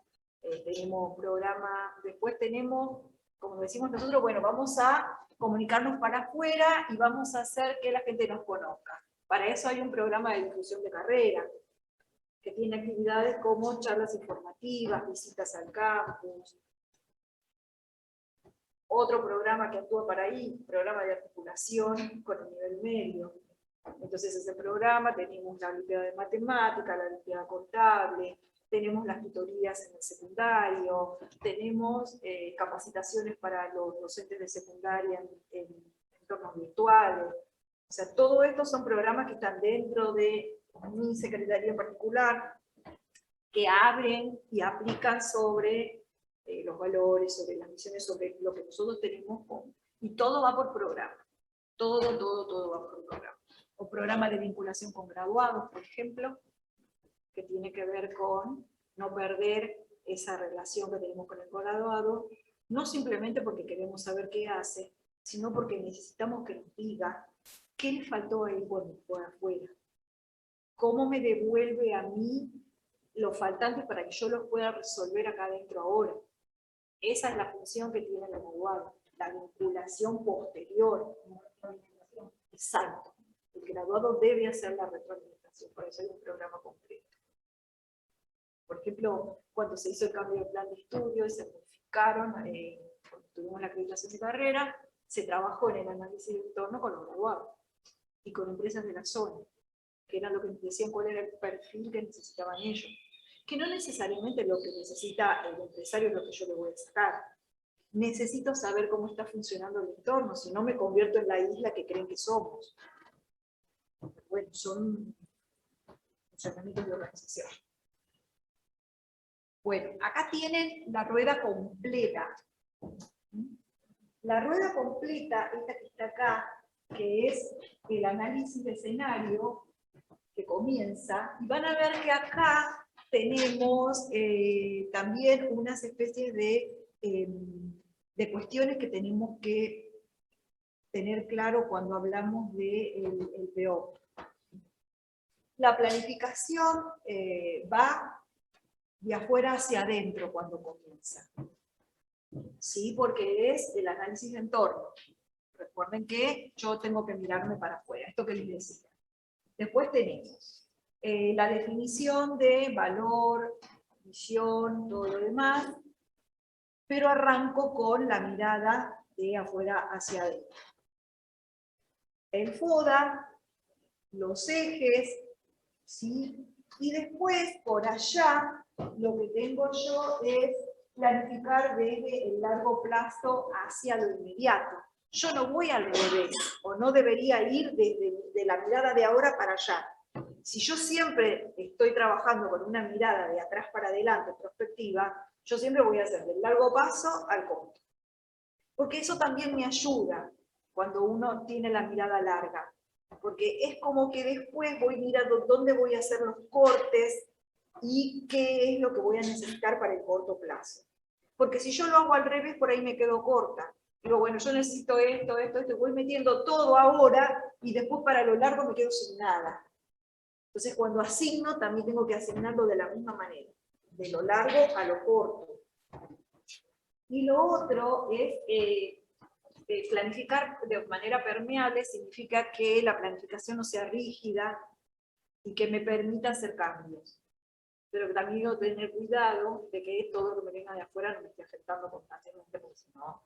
tenemos programa, después tenemos, como decimos nosotros, bueno, vamos a comunicarnos para afuera y vamos a hacer que la gente nos conozca. Para eso hay un programa de difusión de carrera, que tiene actividades como charlas informativas, visitas al campus. Otro programa que actúa para ahí, programa de articulación con el nivel medio. Entonces ese programa tenemos la Olimpiada de Matemática, la Olimpiada Contable, tenemos las tutorías en el secundario, tenemos capacitaciones para los docentes de secundaria en entornos virtuales. O sea, todo esto son programas que están dentro de mi secretaría en particular, que abren y aplican sobre los valores, sobre las misiones, sobre lo que nosotros tenemos, y todo va por programa. Todo va por programa. O programa de vinculación con graduados, por ejemplo, que tiene que ver con no perder esa relación que tenemos con el graduado, no simplemente porque queremos saber qué hace, sino porque necesitamos que nos diga qué le faltó a él por afuera, cómo me devuelve a mí los faltantes para que yo los pueda resolver acá adentro ahora. Esa es la función que tiene el graduado, la vinculación posterior. Exacto. El graduado debe hacer la retroalimentación, por eso hay un programa concreto. Por ejemplo, cuando se hizo el cambio de plan de estudio y se modificaron, cuando tuvimos la acreditación de carrera, se trabajó en el análisis de entorno con los graduados y con empresas de la zona, que eran lo que nos decían cuál era el perfil que necesitaban ellos. Que no necesariamente lo que necesita el empresario es lo que yo le voy a sacar. Necesito saber cómo está funcionando el entorno, si no me convierto en la isla que creen que somos. Bueno, son funcionamientos de organización. Bueno, acá tienen la rueda completa. La rueda completa, esta que está acá, que es el análisis de escenario, que comienza, y van a ver que acá tenemos también unas especies de cuestiones que tenemos que tener claro cuando hablamos del PO. La planificación va de afuera hacia adentro cuando comienza. ¿Sí? Porque es el análisis de entorno. Recuerden que yo tengo que mirarme para afuera, esto que les decía. Después tenemos la definición de valor, visión, todo lo demás, pero arranco con la mirada de afuera hacia adentro. El FODA, los ejes, ¿sí? Y después, por allá, lo que tengo yo es planificar desde el largo plazo hacia lo inmediato. Yo no voy al revés, o no debería ir de la mirada de ahora para allá. Si yo siempre estoy trabajando con una mirada de atrás para adelante, prospectiva, yo siempre voy a hacer del largo plazo al corto. Porque eso también me ayuda cuando uno tiene la mirada larga. Porque es como que después voy mirando dónde voy a hacer los cortes y qué es lo que voy a necesitar para el corto plazo. Porque si yo lo hago al revés, por ahí me quedo corta. Digo, bueno, yo necesito esto, y voy metiendo todo ahora, y después para lo largo me quedo sin nada. Entonces cuando asigno, también tengo que asignarlo de la misma manera, de lo largo a lo corto. Y lo otro es planificar de manera permeable, significa que la planificación no sea rígida y que me permita hacer cambios. Pero también debo tener cuidado de que todo lo que me venga de afuera no me esté afectando constantemente, porque si no,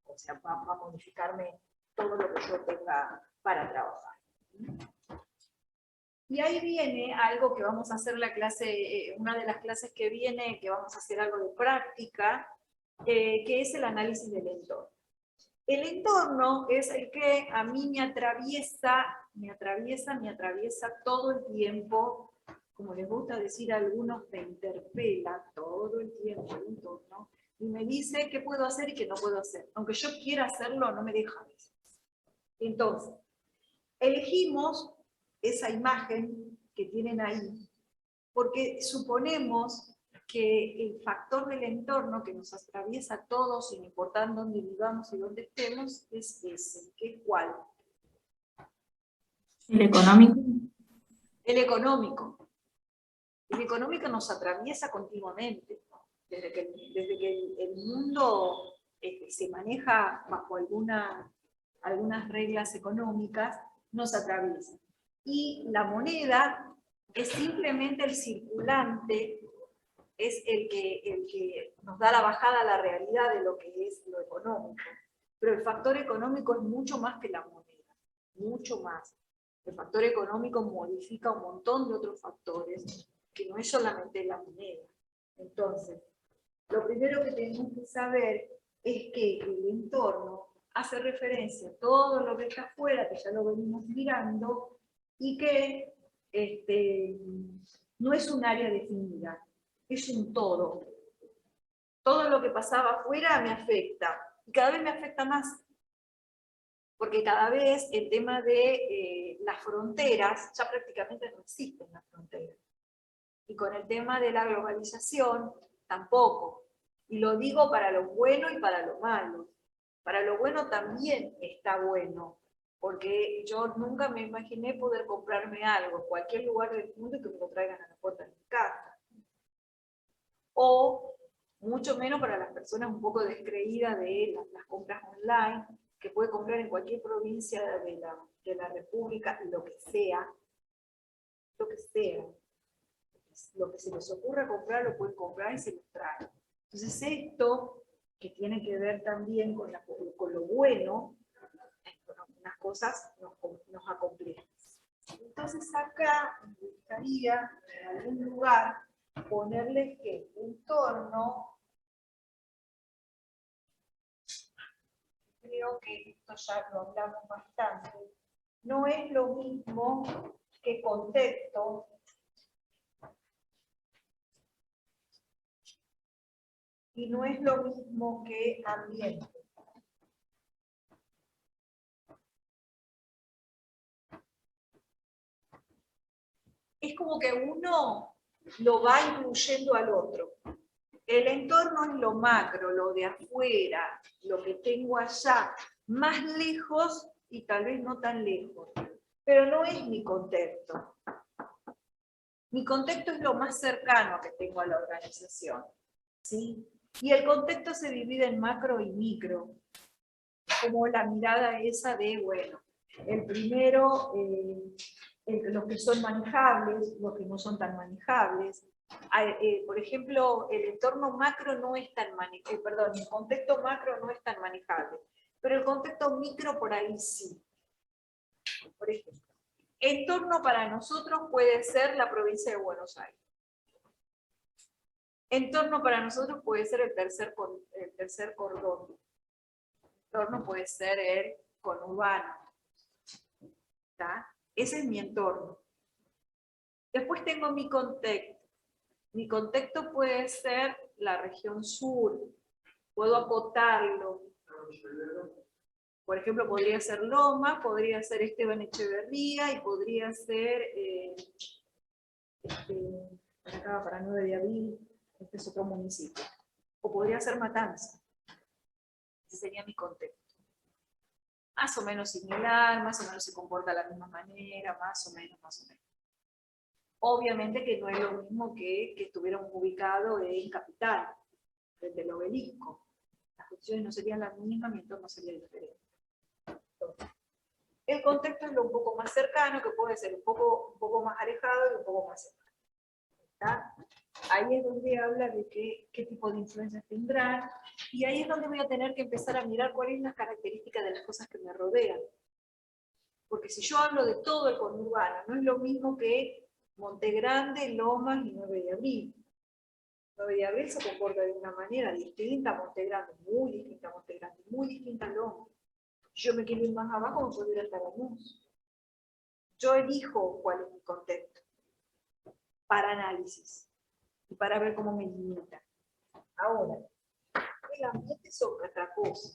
o sea, va a modificarme todo lo que yo tenga para trabajar. Y ahí viene algo que vamos a hacer la clase, una de las clases que viene, que vamos a hacer algo de práctica, que es el análisis del entorno. El entorno es el que a mí me atraviesa todo el tiempo, como les gusta decir a algunos, me interpela todo el tiempo el entorno, y me dice qué puedo hacer y qué no puedo hacer. Aunque yo quiera hacerlo, no me deja a veces. Entonces, elegimos esa imagen que tienen ahí, porque suponemos que el factor del entorno que nos atraviesa a todos, sin importar dónde vivamos y dónde estemos, es ese, que es ¿cuál? ¿El económico? El económico. El económico nos atraviesa continuamente, ¿no? Desde que el mundo se maneja bajo algunas reglas económicas, nos atraviesa. Y la moneda es simplemente el circulante, es el que nos da la bajada a la realidad de lo que es lo económico. Pero el factor económico es mucho más que la moneda, mucho más. El factor económico modifica un montón de otros factores, que no es solamente la moneda. Entonces, lo primero que tenemos que saber es que el entorno hace referencia a todo lo que está afuera, que ya lo venimos mirando, y que no es un área definida, es un todo. Todo lo que pasaba afuera me afecta, y cada vez me afecta más, porque cada vez el tema de las fronteras, ya prácticamente no existen las fronteras. Y con el tema de la globalización, tampoco. Y lo digo para lo bueno y para lo malo. Para lo bueno también está bueno, porque yo nunca me imaginé poder comprarme algo en cualquier lugar del mundo y que me lo traigan a la puerta de mi casa. O mucho menos para las personas un poco descreídas de las compras online, que puede comprar en cualquier provincia de la República, lo que sea, lo que sea. Lo que se les ocurra comprar, lo pueden comprar y se los traen. Entonces esto, que tiene que ver también con lo bueno, algunas cosas nos acomplejan. Entonces acá me gustaría, en algún lugar, ponerles que entorno, creo que esto ya lo hablamos bastante, no es lo mismo que contexto, y no es lo mismo que ambiente. Es como que uno lo va incluyendo al otro. El entorno es lo macro, lo de afuera, lo que tengo allá, más lejos y tal vez no tan lejos. Pero no es mi contexto. Mi contexto es lo más cercano que tengo a la organización, ¿sí? Y el contexto se divide en macro y micro, como la mirada esa de, bueno, el primero, los que son manejables, los que no son tan manejables. Por ejemplo, el entorno macro no es tan manejable, el contexto macro no es tan manejable, pero el contexto micro por ahí sí. Por ejemplo, entorno para nosotros puede ser la provincia de Buenos Aires. Entorno para nosotros puede ser el tercer cordón. Entorno puede ser el conurbano. ¿Está? Ese es mi entorno. Después tengo mi contexto. Mi contexto puede ser la región sur. Puedo acotarlo. Por ejemplo, podría ser Loma, podría ser Esteban Echeverría y podría ser para acá, para 9 de abril, este es otro municipio. o podría ser matanza. Ese sería mi contexto. Más o menos similar, más o menos se comporta de la misma manera, más o menos. Obviamente que no es lo mismo que estuviéramos ubicados en Capital, frente al Obelisco. Las cuestiones no serían las mismas, mi entorno sería diferente. Entonces, el contexto es lo un poco más cercano, que puede ser un poco más alejado y un poco más cercano. ¿Está? Ahí es donde habla de qué tipo de influencias tendrán, y ahí es donde voy a tener que empezar a mirar cuáles son las características de las cosas que me rodean. Porque si yo hablo de todo el conurbano, no es lo mismo que Monte Grande, Lomas y 9 de Abril. 9 de Abril se comporta de una manera distinta a Monte Grande, muy distinta a Monte Grande, muy distinta a Lomas. Si yo me quiero ir más abajo, me puedo ir hasta Lanús. Yo elijo cuál es mi contexto para análisis y para ver cómo me limita. Ahora, el ambiente es otra cosa.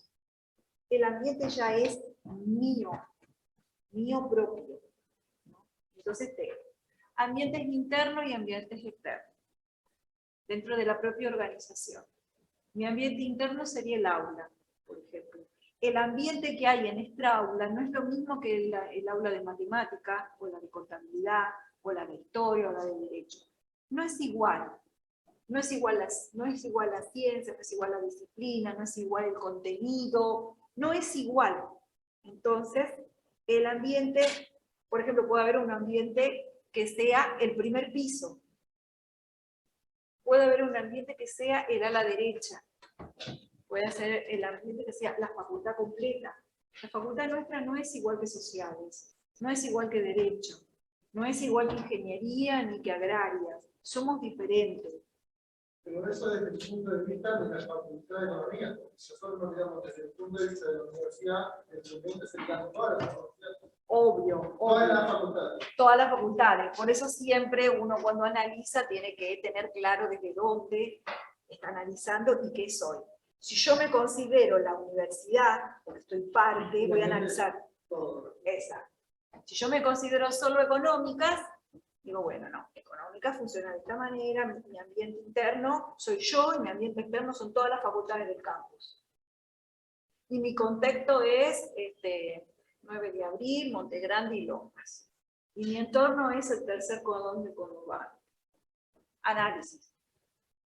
El ambiente ya es mío propio. Entonces tengo ambientes internos y ambientes externos, dentro de la propia organización. Mi ambiente interno sería el aula, por ejemplo. El ambiente que hay en esta aula no es lo mismo que el aula de matemática, o la de contabilidad, o la de historia, o la de derecho. No es igual. No es igual la ciencia, no es igual la disciplina, no es igual el contenido, no es igual. Entonces, el ambiente, por ejemplo, puede haber un ambiente que sea el primer piso. Puede haber un ambiente que sea el ala derecha. Puede ser el ambiente que sea la facultad completa. La facultad nuestra no es igual que sociales, no es igual que derecho, no es igual que ingeniería ni que agraria. Somos diferentes. Pero eso desde el punto de vista de la Facultad de Economía. Si nosotros nos digamos desde el punto de vista de la universidad, el ambiente sería todas las facultades. Obvio. Todas las facultades. Todas las facultades. Por eso siempre uno cuando analiza tiene que tener claro desde dónde está analizando y qué soy. Si yo me considero la universidad, porque estoy parte, voy a analizar. Exacto. Si yo me considero solo económicas, digo, bueno, no, económica funciona de esta manera, mi ambiente interno soy yo, y mi ambiente externo son todas las facultades del campus. Y mi contexto es 9 de Abril, Monte Grande y Lomas. Y mi entorno es el tercer cordón de conurbano. Análisis.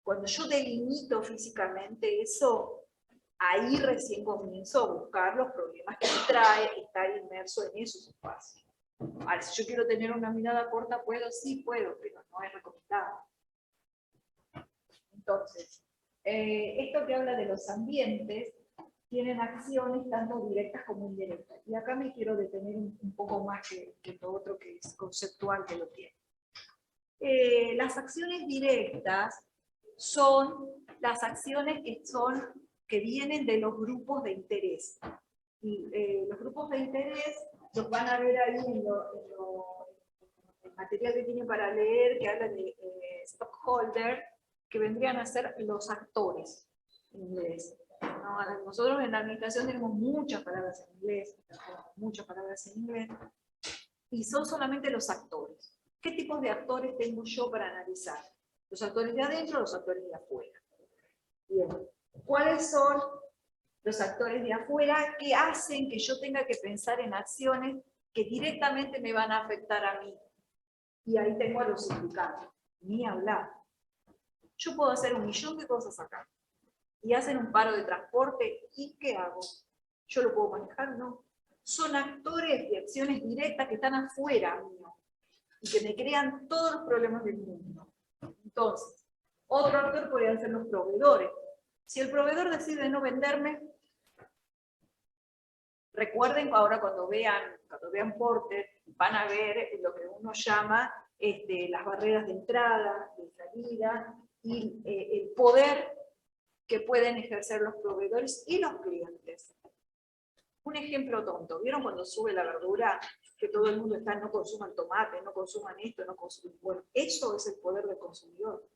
Cuando yo delimito físicamente eso, ahí recién comienzo a buscar los problemas que me trae estar inmerso en esos espacios. Ahora, si yo quiero tener una mirada corta, ¿puedo? Sí puedo, pero no es recomendable. Entonces, esto que habla de los ambientes, tienen acciones tanto directas como indirectas. Y acá me quiero detener un poco más que lo otro que es conceptual que lo tiene. Las acciones directas son las acciones que vienen de los grupos de interés. Y los grupos de interés los van a ver ahí en el material que tienen para leer, que habla de stockholder, que vendrían a ser los actores en inglés. ¿No? Nosotros en la administración tenemos muchas palabras en inglés, y son solamente los actores. ¿Qué tipos de actores tengo yo para analizar? Los actores de adentro, los actores de afuera. Bien. ¿Cuáles son los actores de afuera que hacen que yo tenga que pensar en acciones que directamente me van a afectar a mí? Y ahí tengo a los sindicatos. Ni hablar. Yo puedo hacer 1.000.000 de cosas acá. Y hacen un paro de transporte, ¿y qué hago? ¿Yo lo puedo manejar? No. Son actores de acciones directas que están afuera mío y que me crean todos los problemas del mundo. Entonces, otro actor podrían ser los proveedores. Si el proveedor decide no venderme, recuerden ahora cuando vean Porter, van a ver lo que uno llama las barreras de entrada, de salida, y el poder que pueden ejercer los proveedores y los clientes. Un ejemplo tonto, ¿vieron cuando sube la verdura? Que todo el mundo está, no consuman tomate, no consuman esto, no consuman... Bueno, eso es el poder del consumidor.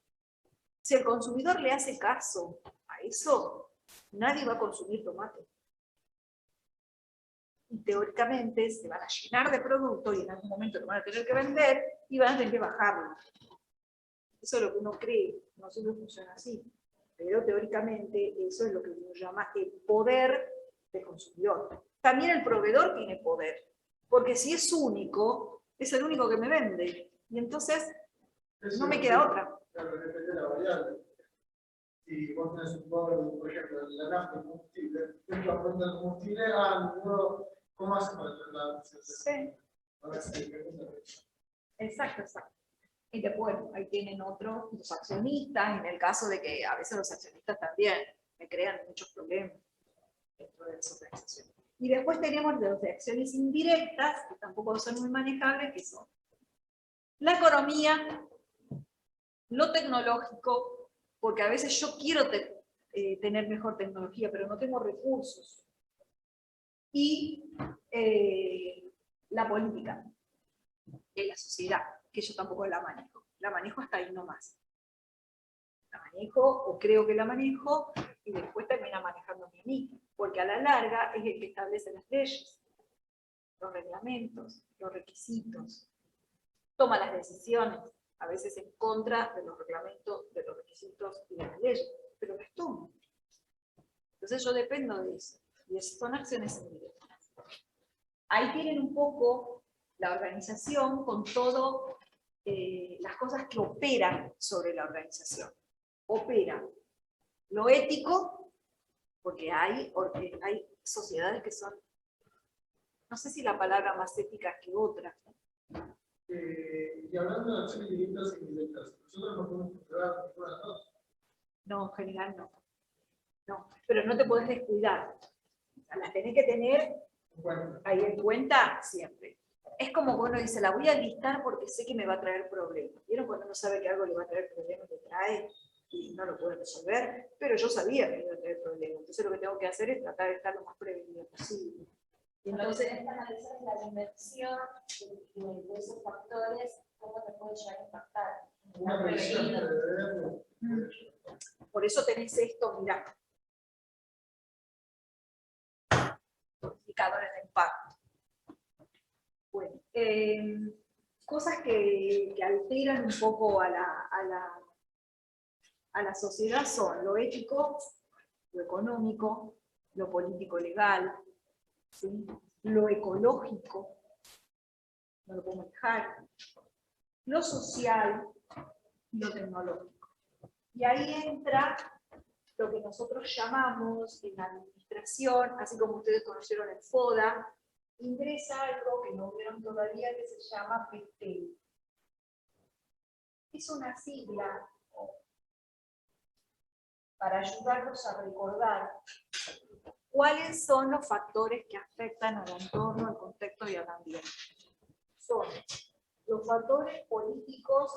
Si el consumidor le hace caso a eso, nadie va a consumir tomate. Y teóricamente se van a llenar de productos y en algún momento lo van a tener que vender y van a tener que bajarlo. Eso es lo que uno cree, no siempre funciona así. Pero teóricamente eso es lo que uno llama el poder del consumidor. También el proveedor tiene poder, porque si es único, es el único que me vende. Y entonces no me queda otra. Claro, depende de la variable. Si vos tenés un poder, por ejemplo, la nafta, el combustible, el aumento del combustible, ¿cómo hace para trasladar? Sí. Exacto, exacto. Y después ahí tienen otros, los accionistas, en el caso de que a veces los accionistas también me crean muchos problemas dentro de las organizaciones. Y después tenemos los de acciones indirectas, que tampoco son muy manejables, que son la economía, lo tecnológico, porque a veces yo quiero tener mejor tecnología, pero no tengo recursos. Y la política de la sociedad, que yo tampoco la manejo hasta ahí nomás. La manejo, o creo que la manejo, y después termina manejándome a mí, porque a la larga es el que establece las leyes, los reglamentos, los requisitos, toma las decisiones, a veces en contra de los reglamentos, de los requisitos y de las leyes, pero las toma. Entonces yo dependo de eso, y eso son acciones indirectas. Ahí tienen un poco la organización con todo las cosas que operan sobre la organización. Opera lo ético, porque hay sociedades que son, no sé si la palabra más ética que otra. Y hablando de acciones directas e indirectas, nosotros no podemos controlar ninguna de las dos. No, en general no. No, pero no te podés descuidar. O sea, las tenés que tener Bueno, ahí en cuenta siempre. Es como cuando dice, la voy a listar porque sé que me va a traer problemas. ¿Vieron cuando uno sabe que algo le va a traer problemas, le trae y no lo puede resolver? Pero yo sabía que me iba a traer problemas. Entonces lo que tengo que hacer es tratar de estar lo más prevenido posible. Y Entonces, entonces, analizar la dimensión de esos factores, cómo te puede llegar a impactar. una previsión de por eso tenés esto, mirá. Indicadores de impacto. Bueno, cosas que alteran un poco a la sociedad son lo ético, lo económico, lo político-legal, ¿sí? Lo ecológico, no lo podemos dejar, lo social y lo tecnológico. Y ahí entra lo que nosotros llamamos en la administración, así como ustedes conocieron el FODA, ingresa algo que no vieron todavía que se llama PTEL. Es una sigla para ayudarnos a recordar cuáles son los factores que afectan al entorno, al contexto y al ambiente. Son los factores políticos,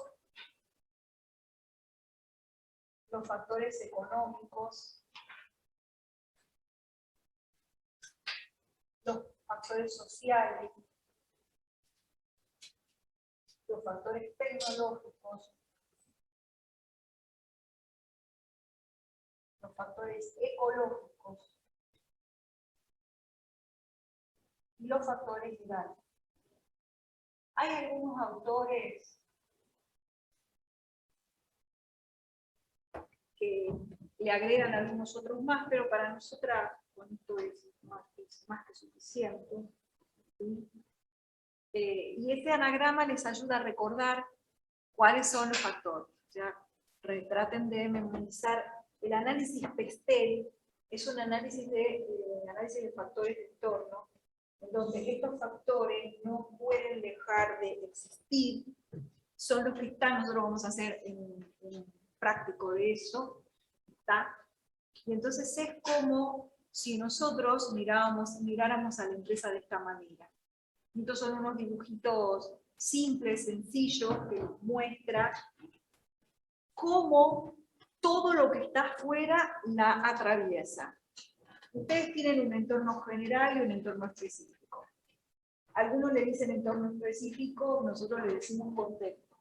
los factores económicos, los factores sociales, los factores tecnológicos, los factores ecológicos y los factores legales. Hay algunos autores que le agregan algunos otros más, pero para nosotras con esto es más que suficiente. ¿Sí? Y este anagrama les ayuda a recordar cuáles son los factores. O sea, traten de memorizar. El análisis PESTEL es un análisis de factores de entorno, en donde estos factores no pueden dejar de existir, son los que están. Nosotros vamos a hacer un práctico de eso, ¿está? Y entonces es como si nosotros miráramos a la empresa de esta manera. Estos son unos dibujitos simples, sencillos, que muestran cómo todo lo que está afuera la atraviesa. Ustedes tienen un entorno general y un entorno específico. Algunos le dicen entorno específico, nosotros le decimos contexto.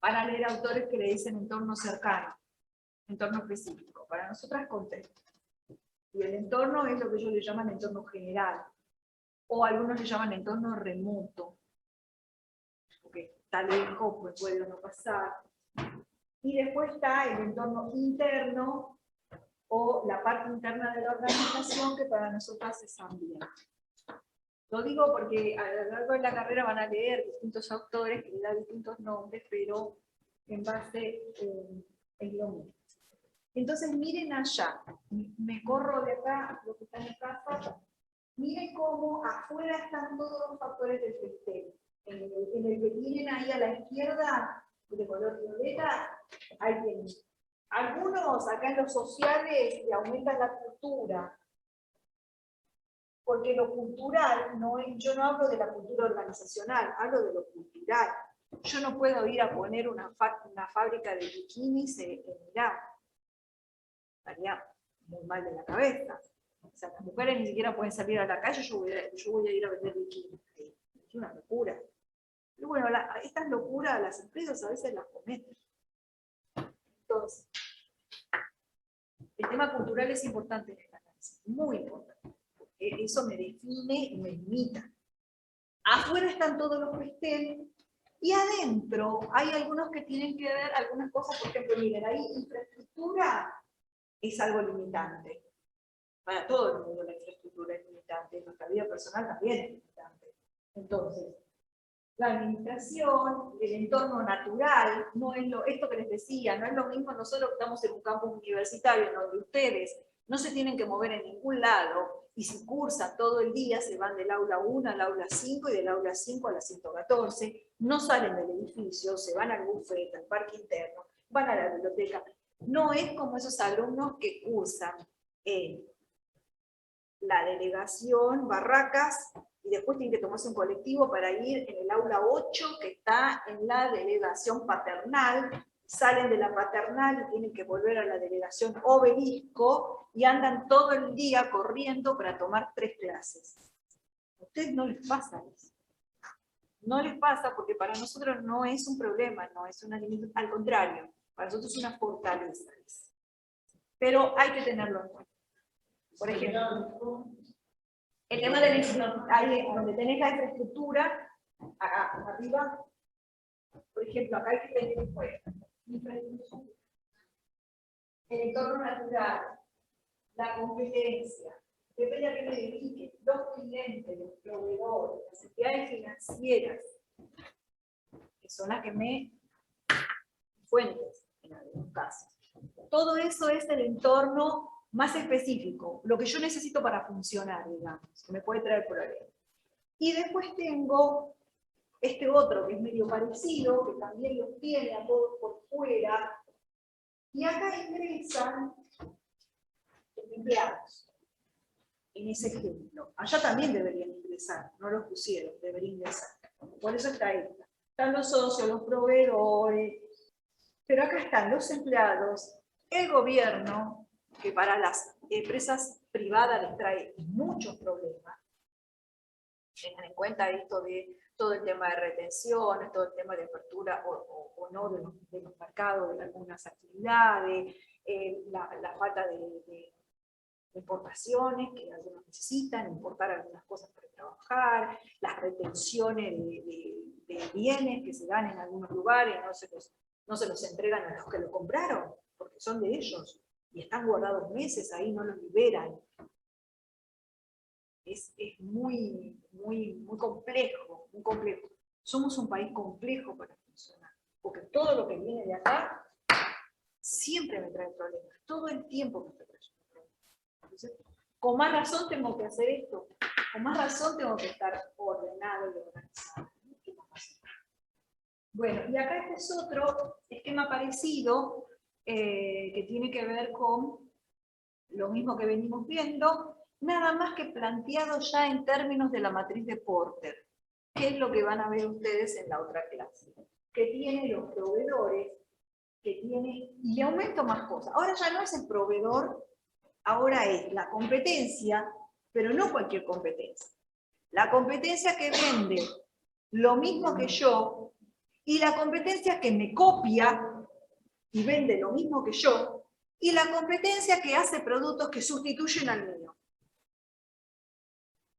Van a leer autores que le dicen entorno cercano, entorno específico. Para nosotras contexto. Y el entorno es lo que ellos le llaman entorno general. O algunos le llaman entorno remoto. Porque está lejos, pues puede o no pasar. Y después está el entorno interno, o la parte interna de la organización, que para nosotras es ambiente. Lo digo porque a lo largo de la carrera van a leer distintos autores que le dan distintos nombres, pero en base en lo mismo. Entonces miren allá, me corro de acá, lo que está en casa, miren cómo afuera están todos los factores del sistema. En el que tienen ahí a la izquierda, de color violeta, hay tienen. Algunos acá en los sociales le aumentan la cultura, porque lo cultural, yo no hablo de la cultura organizacional, hablo de lo cultural. Yo no puedo ir a poner una fábrica de bikinis en Irán. Estaría muy mal de la cabeza. O sea, las mujeres ni siquiera pueden salir a la calle, yo voy a ir a vender bikinis. Es una locura. Pero bueno, estas locuras las empresas a veces las cometen. Entonces, el tema cultural es importante en esta análisis, muy importante. Eso me define y me limita. Afuera están todos los PESTEL y adentro hay algunos que tienen que ver algunas cosas, por ejemplo, miren, ahí infraestructura es algo limitante. Para todo el mundo la infraestructura es limitante, nuestra vida personal también es limitante. Entonces, la administración, el entorno natural, no es esto que les decía, no es lo mismo nosotros que estamos en un campus universitario donde ustedes no se tienen que mover en ningún lado, y si cursan todo el día, se van del aula 1 al aula 5 y del aula 5 a la 114, no salen del edificio, se van al buffet, al parque interno, van a la biblioteca. No es como esos alumnos que cursan en la delegación Barracas y después tienen que tomarse un colectivo para ir en el aula 8 que está en la delegación Paternal, salen de la Paternal y tienen que volver a la delegación Obelisco y andan todo el día corriendo para tomar 3 clases. A ustedes no les pasa eso. No les pasa porque para nosotros no es un problema, no es una limitación, al contrario, para nosotros es una fortaleza. Pero hay que tenerlo en cuenta. Por ejemplo, el tema de ahí donde tenés la infraestructura, arriba, por ejemplo, acá hay que tener en cuenta infraestructura, el entorno natural, la competencia, depende a qué me dedique, los clientes, los proveedores, las entidades financieras, que son las que me fuentes en algunos casos. Todo eso es el entorno más específico, lo que yo necesito para funcionar, digamos, que me puede traer problemas. Y después tengo este otro que es medio parecido, que también los tiene a todos por fuera, y acá ingresan los empleados, en ese ejemplo. Allá también deberían ingresar, no los pusieron, deberían ingresar. Por eso está esta. Están los socios, los proveedores, pero acá están los empleados, el gobierno, que para las empresas privadas les trae muchos problemas. Tengan en cuenta esto de todo el tema de retenciones, todo el tema de apertura o no de los mercados, de algunas actividades, la falta de importaciones, que algunos necesitan, importar algunas cosas para trabajar, las retenciones de bienes que se dan en algunos lugares, no se los entregan a los que lo compraron, porque son de ellos. Y están guardados meses ahí, no los liberan. Es muy complejo, muy complejo. Somos un país complejo para funcionar, porque todo lo que viene de acá siempre me trae problemas, todo el tiempo me trae problemas. Entonces, con más razón tengo que hacer esto, con más razón tengo que estar ordenado y organizado. Bueno, y acá este es otro esquema parecido, que tiene que ver con lo mismo que venimos viendo, nada más que planteado ya en términos de la matriz de Porter, que es lo que van a ver ustedes en la otra clase, que tiene los proveedores, que tiene, y le aumento más cosas. Ahora ya no es el proveedor, ahora es la competencia, pero no cualquier competencia. La competencia que vende lo mismo que yo, y la competencia que me copia y vende lo mismo que yo, y la competencia que hace productos que sustituyen al mío.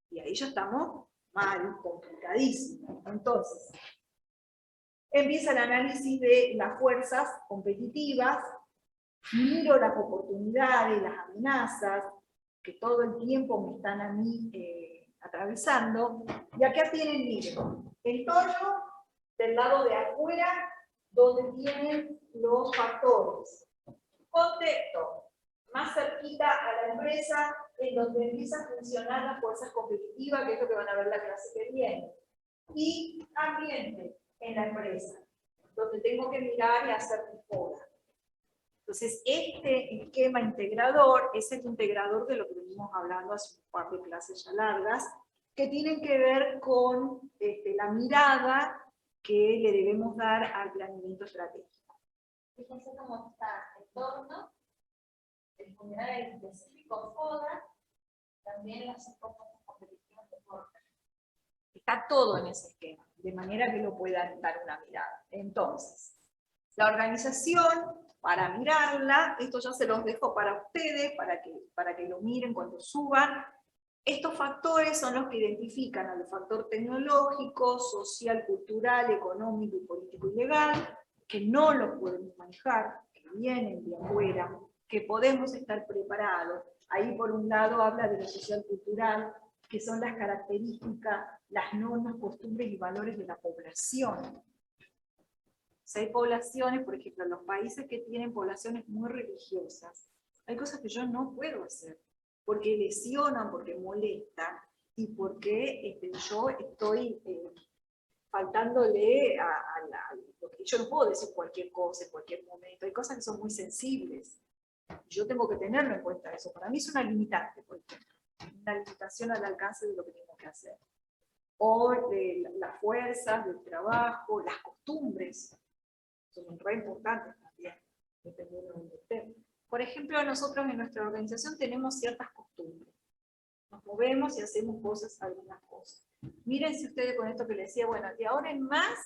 Y ahí ya estamos mal, complicadísimos. Entonces, Empieza el análisis de las fuerzas competitivas, miro las oportunidades, las amenazas, que todo el tiempo me están a mí atravesando, y acá tienen, miren, entorno del lado de afuera, donde tienen los factores. Contexto, más cerquita a la empresa, en donde empiezan a funcionar las fuerzas competitivas, que es lo que van a ver la clase que viene. Y ambiente en la empresa, donde tengo que mirar y hacer mejora. Entonces, este esquema integrador es el integrador de lo que venimos hablando hace un par de clases ya largas, que tienen que ver con la mirada que le debemos dar al planeamiento estratégico. Fíjense cómo está el entorno, el funcionario específico FODA, también las competencias competitivas de FODA. Está todo en ese esquema, de manera que lo puedan dar una mirada. Entonces, la organización, para mirarla, esto ya se los dejo para ustedes, para que lo miren cuando suban. Estos factores son los que identifican al factor tecnológico, social, cultural, económico, político y legal, que no los podemos manejar, que vienen de afuera, que podemos estar preparados. Ahí por un lado habla de lo social cultural, que son las características, las normas, costumbres y valores de la población. Si hay poblaciones, por ejemplo, en los países que tienen poblaciones muy religiosas, hay cosas que yo no puedo hacer, porque lesionan, porque molestan, y porque yo estoy faltándole porque yo no puedo decir cualquier cosa en cualquier momento. Hay cosas que son muy sensibles. Yo tengo que tenerlo en cuenta eso. Para mí es una limitante, por ejemplo. Una limitación al alcance de lo que tengo que hacer. O de las fuerzas del trabajo, las costumbres. Son re importantes también, dependiendo del tema. Por ejemplo, nosotros en nuestra organización tenemos ciertas costumbres. Nos movemos y hacemos algunas cosas. Mírense ustedes con esto que les decía, bueno, de ahora en más,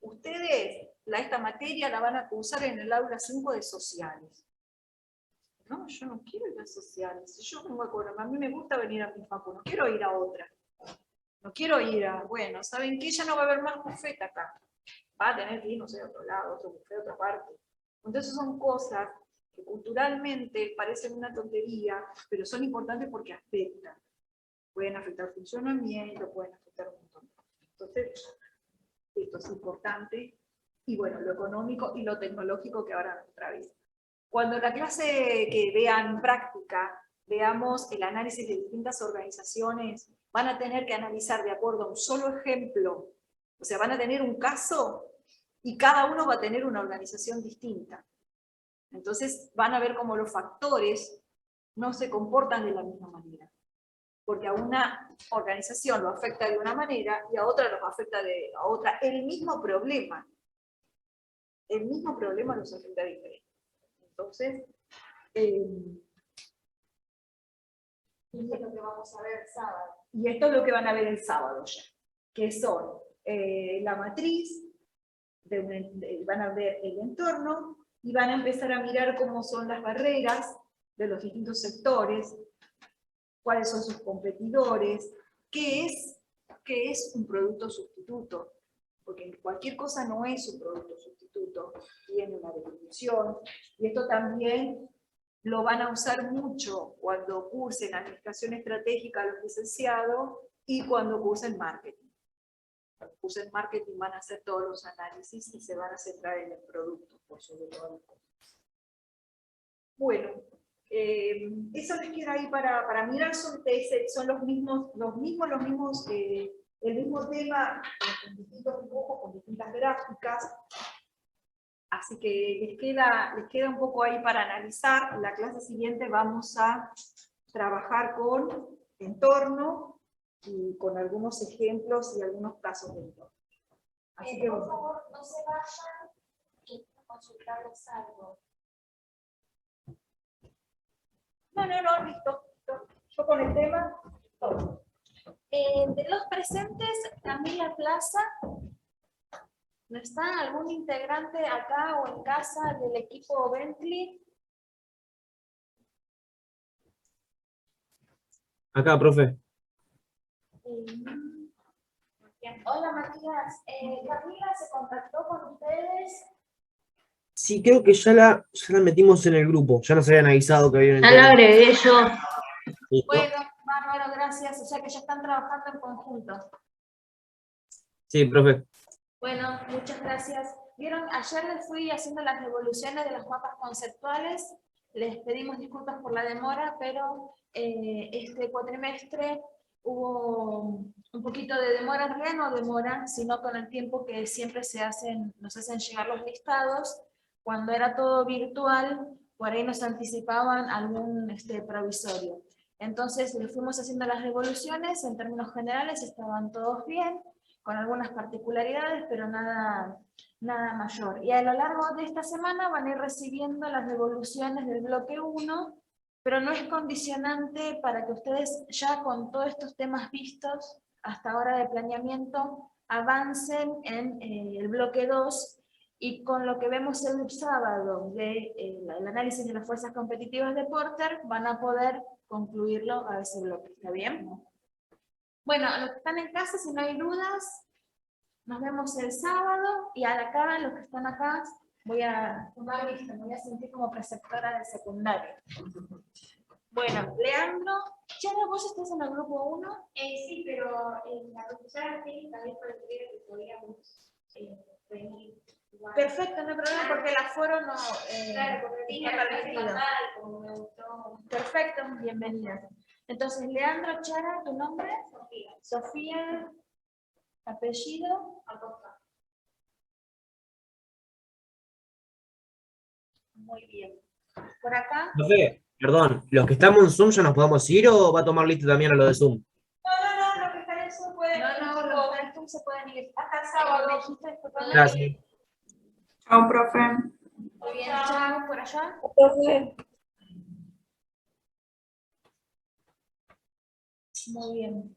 ustedes esta materia la van a cursar en el aula 5 de sociales. No, yo no quiero ir a sociales. Si yo vengo a mí me gusta venir a mi facu, no quiero ir a otra. No quiero ir a, bueno, ¿saben qué? Ya no va a haber más buffet acá. Va a tener que ir, no sé, a otro lado, otro buffet, a otra parte. Entonces son cosas que culturalmente parecen una tontería, pero son importantes porque afectan. Pueden afectar el funcionamiento, pueden afectar un montón de cosas. Entonces, esto es importante. Y bueno, lo económico y lo tecnológico que ahora nos atraviesa. Cuando en la clase que vean práctica, veamos el análisis de distintas organizaciones, van a tener que analizar de acuerdo a un solo ejemplo. O sea, van a tener un caso y cada uno va a tener una organización distinta. Entonces van a ver cómo los factores no se comportan de la misma manera. Porque a una organización lo afecta de una manera y a otra los afecta a otra. El mismo problema los afecta diferente. Entonces, y esto es lo que vamos a ver el sábado. Y esto es lo que van a ver el sábado ya, que son la matriz, van a ver el entorno, y van a empezar a mirar cómo son las barreras de los distintos sectores, cuáles son sus competidores, qué es un producto sustituto, porque cualquier cosa no es un producto sustituto, tiene una definición, y esto también lo van a usar mucho cuando cursen administración estratégica los licenciados y cuando cursen marketing. Cuando cursen marketing van a hacer todos los análisis y se van a centrar en el producto, por sobre todas las cosas. Bueno, eso les queda ahí para mirar, son los mismos, el mismo tema, con distintos dibujos, con distintas gráficas. Así que les queda un poco ahí para analizar. En la clase siguiente vamos a trabajar con entorno y con algunos ejemplos y algunos casos de entorno. Así que, por favor, no se vayan y consultarles algo. No, listo. Yo con el tema, todo. De los presentes, Camila Plaza, ¿no está algún integrante acá o en casa del equipo Bentley? Acá, profe. Ok. Bien. Hola Matías, Camila se contactó con ustedes. Sí, creo que ya la metimos en el grupo. Ya nos habían avisado que había un Ya la agregué yo. ¿Listo? Bueno, bárbaro, gracias. O sea que ya están trabajando en conjunto. Sí, profe. Bueno, muchas gracias. Vieron, ayer les fui haciendo las devoluciones de los mapas conceptuales. Les pedimos disculpas por la demora, pero este cuatrimestre hubo un poquito de demora, en realidad no demora, sino con el tiempo que siempre nos hacen llegar los listados. Cuando era todo virtual, por ahí nos anticipaban algún provisorio. Entonces, le fuimos haciendo las devoluciones, en términos generales estaban todos bien, con algunas particularidades, pero nada mayor. Y a lo largo de esta semana van a ir recibiendo las devoluciones del bloque 1, pero no es condicionante para que ustedes ya con todos estos temas vistos hasta ahora de planeamiento avancen en el bloque 2, y con lo que vemos el sábado de el análisis de las fuerzas competitivas de Porter, van a poder concluirlo a ese bloque. ¿Está bien? Bueno, a los que están en casa, si no hay dudas, nos vemos el sábado, y a la cara, los que están acá, voy a tomar lista, me voy a sentir como preceptora de secundaria. Bueno, Leandro, Chara, ¿vos estás en el grupo 1? Sí, pero la profesora Kelly también podría que podríamos venir. Igual. Perfecto, no hay problema, porque el aforo no Claro, porque tiene está la clase permitido. manual, como me gustó. Perfecto, bienvenida. Entonces, Leandro, Chara, ¿tu nombre? Sofía. Sofía, apellido. Acosta. Muy bien. Por acá. Profe, perdón, ¿los que estamos en Zoom ya nos podemos ir o va a tomar lista también a lo de Zoom? No, los que están en Zoom pueden ir. No, los que están en Zoom se pueden ir. Hasta el sábado. ¿Me dijiste? Disculpame. Gracias. Chao, profe. Muy bien, chao, por allá. Muy bien. Muy bien.